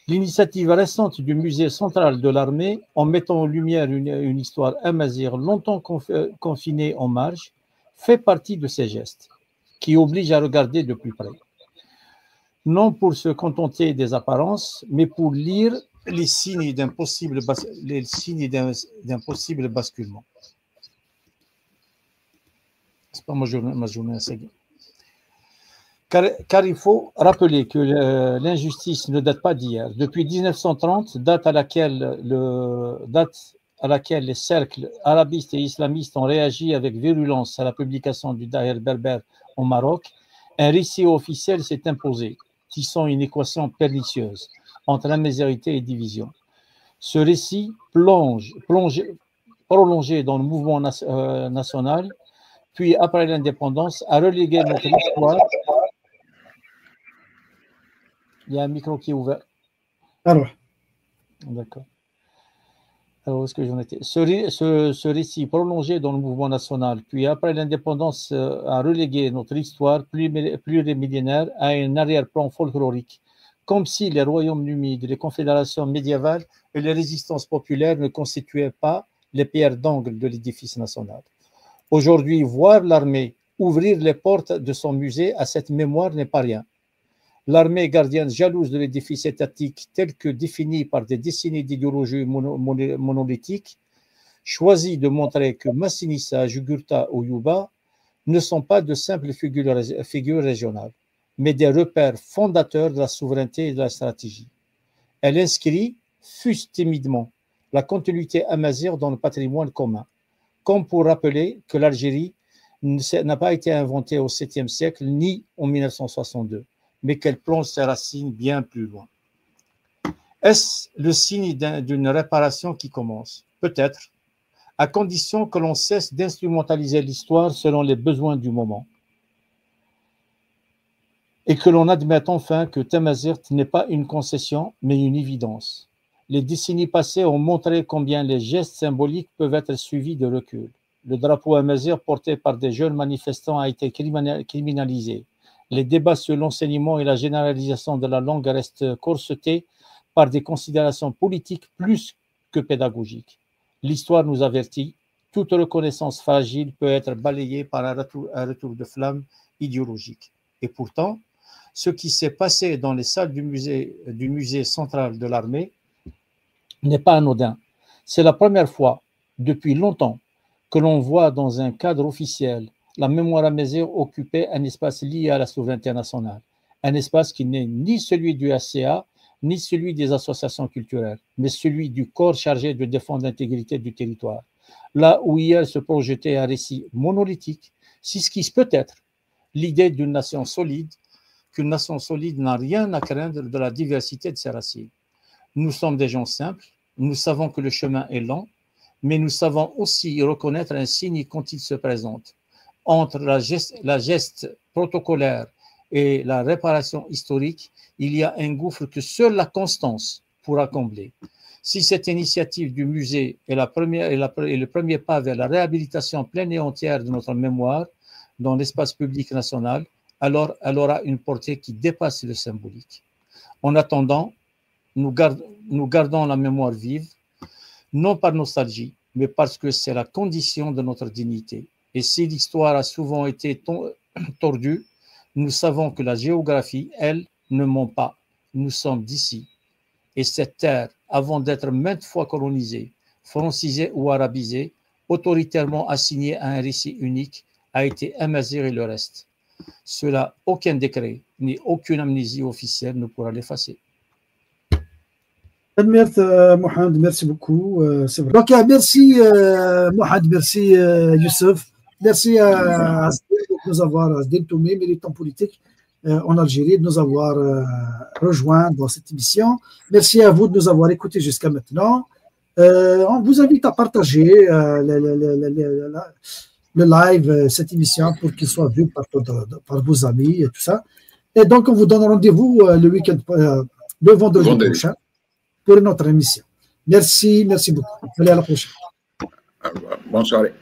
L'initiative récente du musée central de l'armée, en mettant en lumière une histoire amazigh longtemps confinée en marge, fait partie de ces gestes. qui oblige à regarder de plus près. Non pour se contenter des apparences, mais pour lire les signes d'un possible basculement. C'est pas ma journée assez. Car il faut rappeler que l'injustice ne date pas d'hier. Depuis 1930, date à laquelle les cercles arabistes et islamistes ont réagi avec virulence à la publication du Daher berbère au Maroc, un récit officiel s'est imposé, tissant une équation pernicieuse entre immésénité et division. Ce récit prolongé dans le mouvement national, puis après l'indépendance, a relégué notre histoire. Il y a un micro qui est ouvert. Alors. D'accord. Alors, où est-ce que j'en étais? Ce récit prolongé dans le mouvement national, puis après l'indépendance, a relégué notre histoire plurimillénaire à un arrière-plan folklorique, comme si les royaumes numides, les confédérations médiévales et les résistances populaires ne constituaient pas les pierres d'angle de l'édifice national. Aujourd'hui, voir l'armée ouvrir les portes de son musée à cette mémoire n'est pas rien. L'armée gardienne jalouse de l'édifice étatique tel que défini par des décennies d'idéologie monolithique choisit de montrer que Massinissa, Jugurtha ou Yuba ne sont pas de simples figures régionales, mais des repères fondateurs de la souveraineté et de la stratégie. Elle inscrit, fût-ce timidement, la continuité amazigh dans le patrimoine commun, comme pour rappeler que l'Algérie n'a pas été inventée au 7e siècle ni en 1962. Mais qu'elle plonge ses racines bien plus loin. Est-ce le signe d'une réparation qui commence? Peut-être, à condition que l'on cesse d'instrumentaliser l'histoire selon les besoins du moment et que l'on admette enfin que Tamazirt n'est pas une concession, mais une évidence. Les décennies passées ont montré combien les gestes symboliques peuvent être suivis de recul. Le drapeau amazigh porté par des jeunes manifestants a été criminalisé. Les débats sur l'enseignement et la généralisation de la langue restent corsetés par des considérations politiques plus que pédagogiques. L'histoire nous avertit, toute reconnaissance fragile peut être balayée par un retour de flamme idéologique. Et pourtant, ce qui s'est passé dans les salles du musée central de l'armée n'est pas anodin. C'est la première fois depuis longtemps que l'on voit dans un cadre officiel la mémoire amazigh occupait un espace lié à la souveraineté nationale, un espace qui n'est ni celui du SCA, ni celui des associations culturelles, mais celui du corps chargé de défendre l'intégrité du territoire. Là où hier se projetait un récit monolithique, s'esquisse peut-être l'idée d'une nation solide, qu'une nation solide n'a rien à craindre de la diversité de ses racines. Nous sommes des gens simples, nous savons que le chemin est lent, mais nous savons aussi reconnaître un signe quand il se présente. Entre la geste protocolaire et la réparation historique, il y a un gouffre que seule la constance pourra combler. Si cette initiative du musée est le premier pas vers la réhabilitation pleine et entière de notre mémoire dans l'espace public national, alors elle aura une portée qui dépasse le symbolique. En attendant, nous gardons la mémoire vive, non par nostalgie, mais parce que c'est la condition de notre dignité. Et si l'histoire a souvent été tordue, nous savons que la géographie, elle, ne ment pas. Nous sommes d'ici. Et cette terre, avant d'être maintes fois colonisée, francisée ou arabisée, autoritairement assignée à un récit unique, a été amazigh et le reste. Cela, aucun décret ni aucune amnésie officielle ne pourra l'effacer. Mohamed, merci beaucoup. Donc, merci Mohamed, merci Youssef. Merci à Asdin de nous avoir, Asdin Toumé, militant politique en Algérie, de nous avoir rejoints dans cette émission. Merci à vous de nous avoir écoutés jusqu'à maintenant. On vous invite à partager le live, cette émission, pour qu'il soit vu par vos amis et tout ça. Et donc, on vous donne rendez-vous le week-end, le vendredi prochain pour une autre émission. Merci beaucoup. Allez, à la prochaine. Bonne soirée.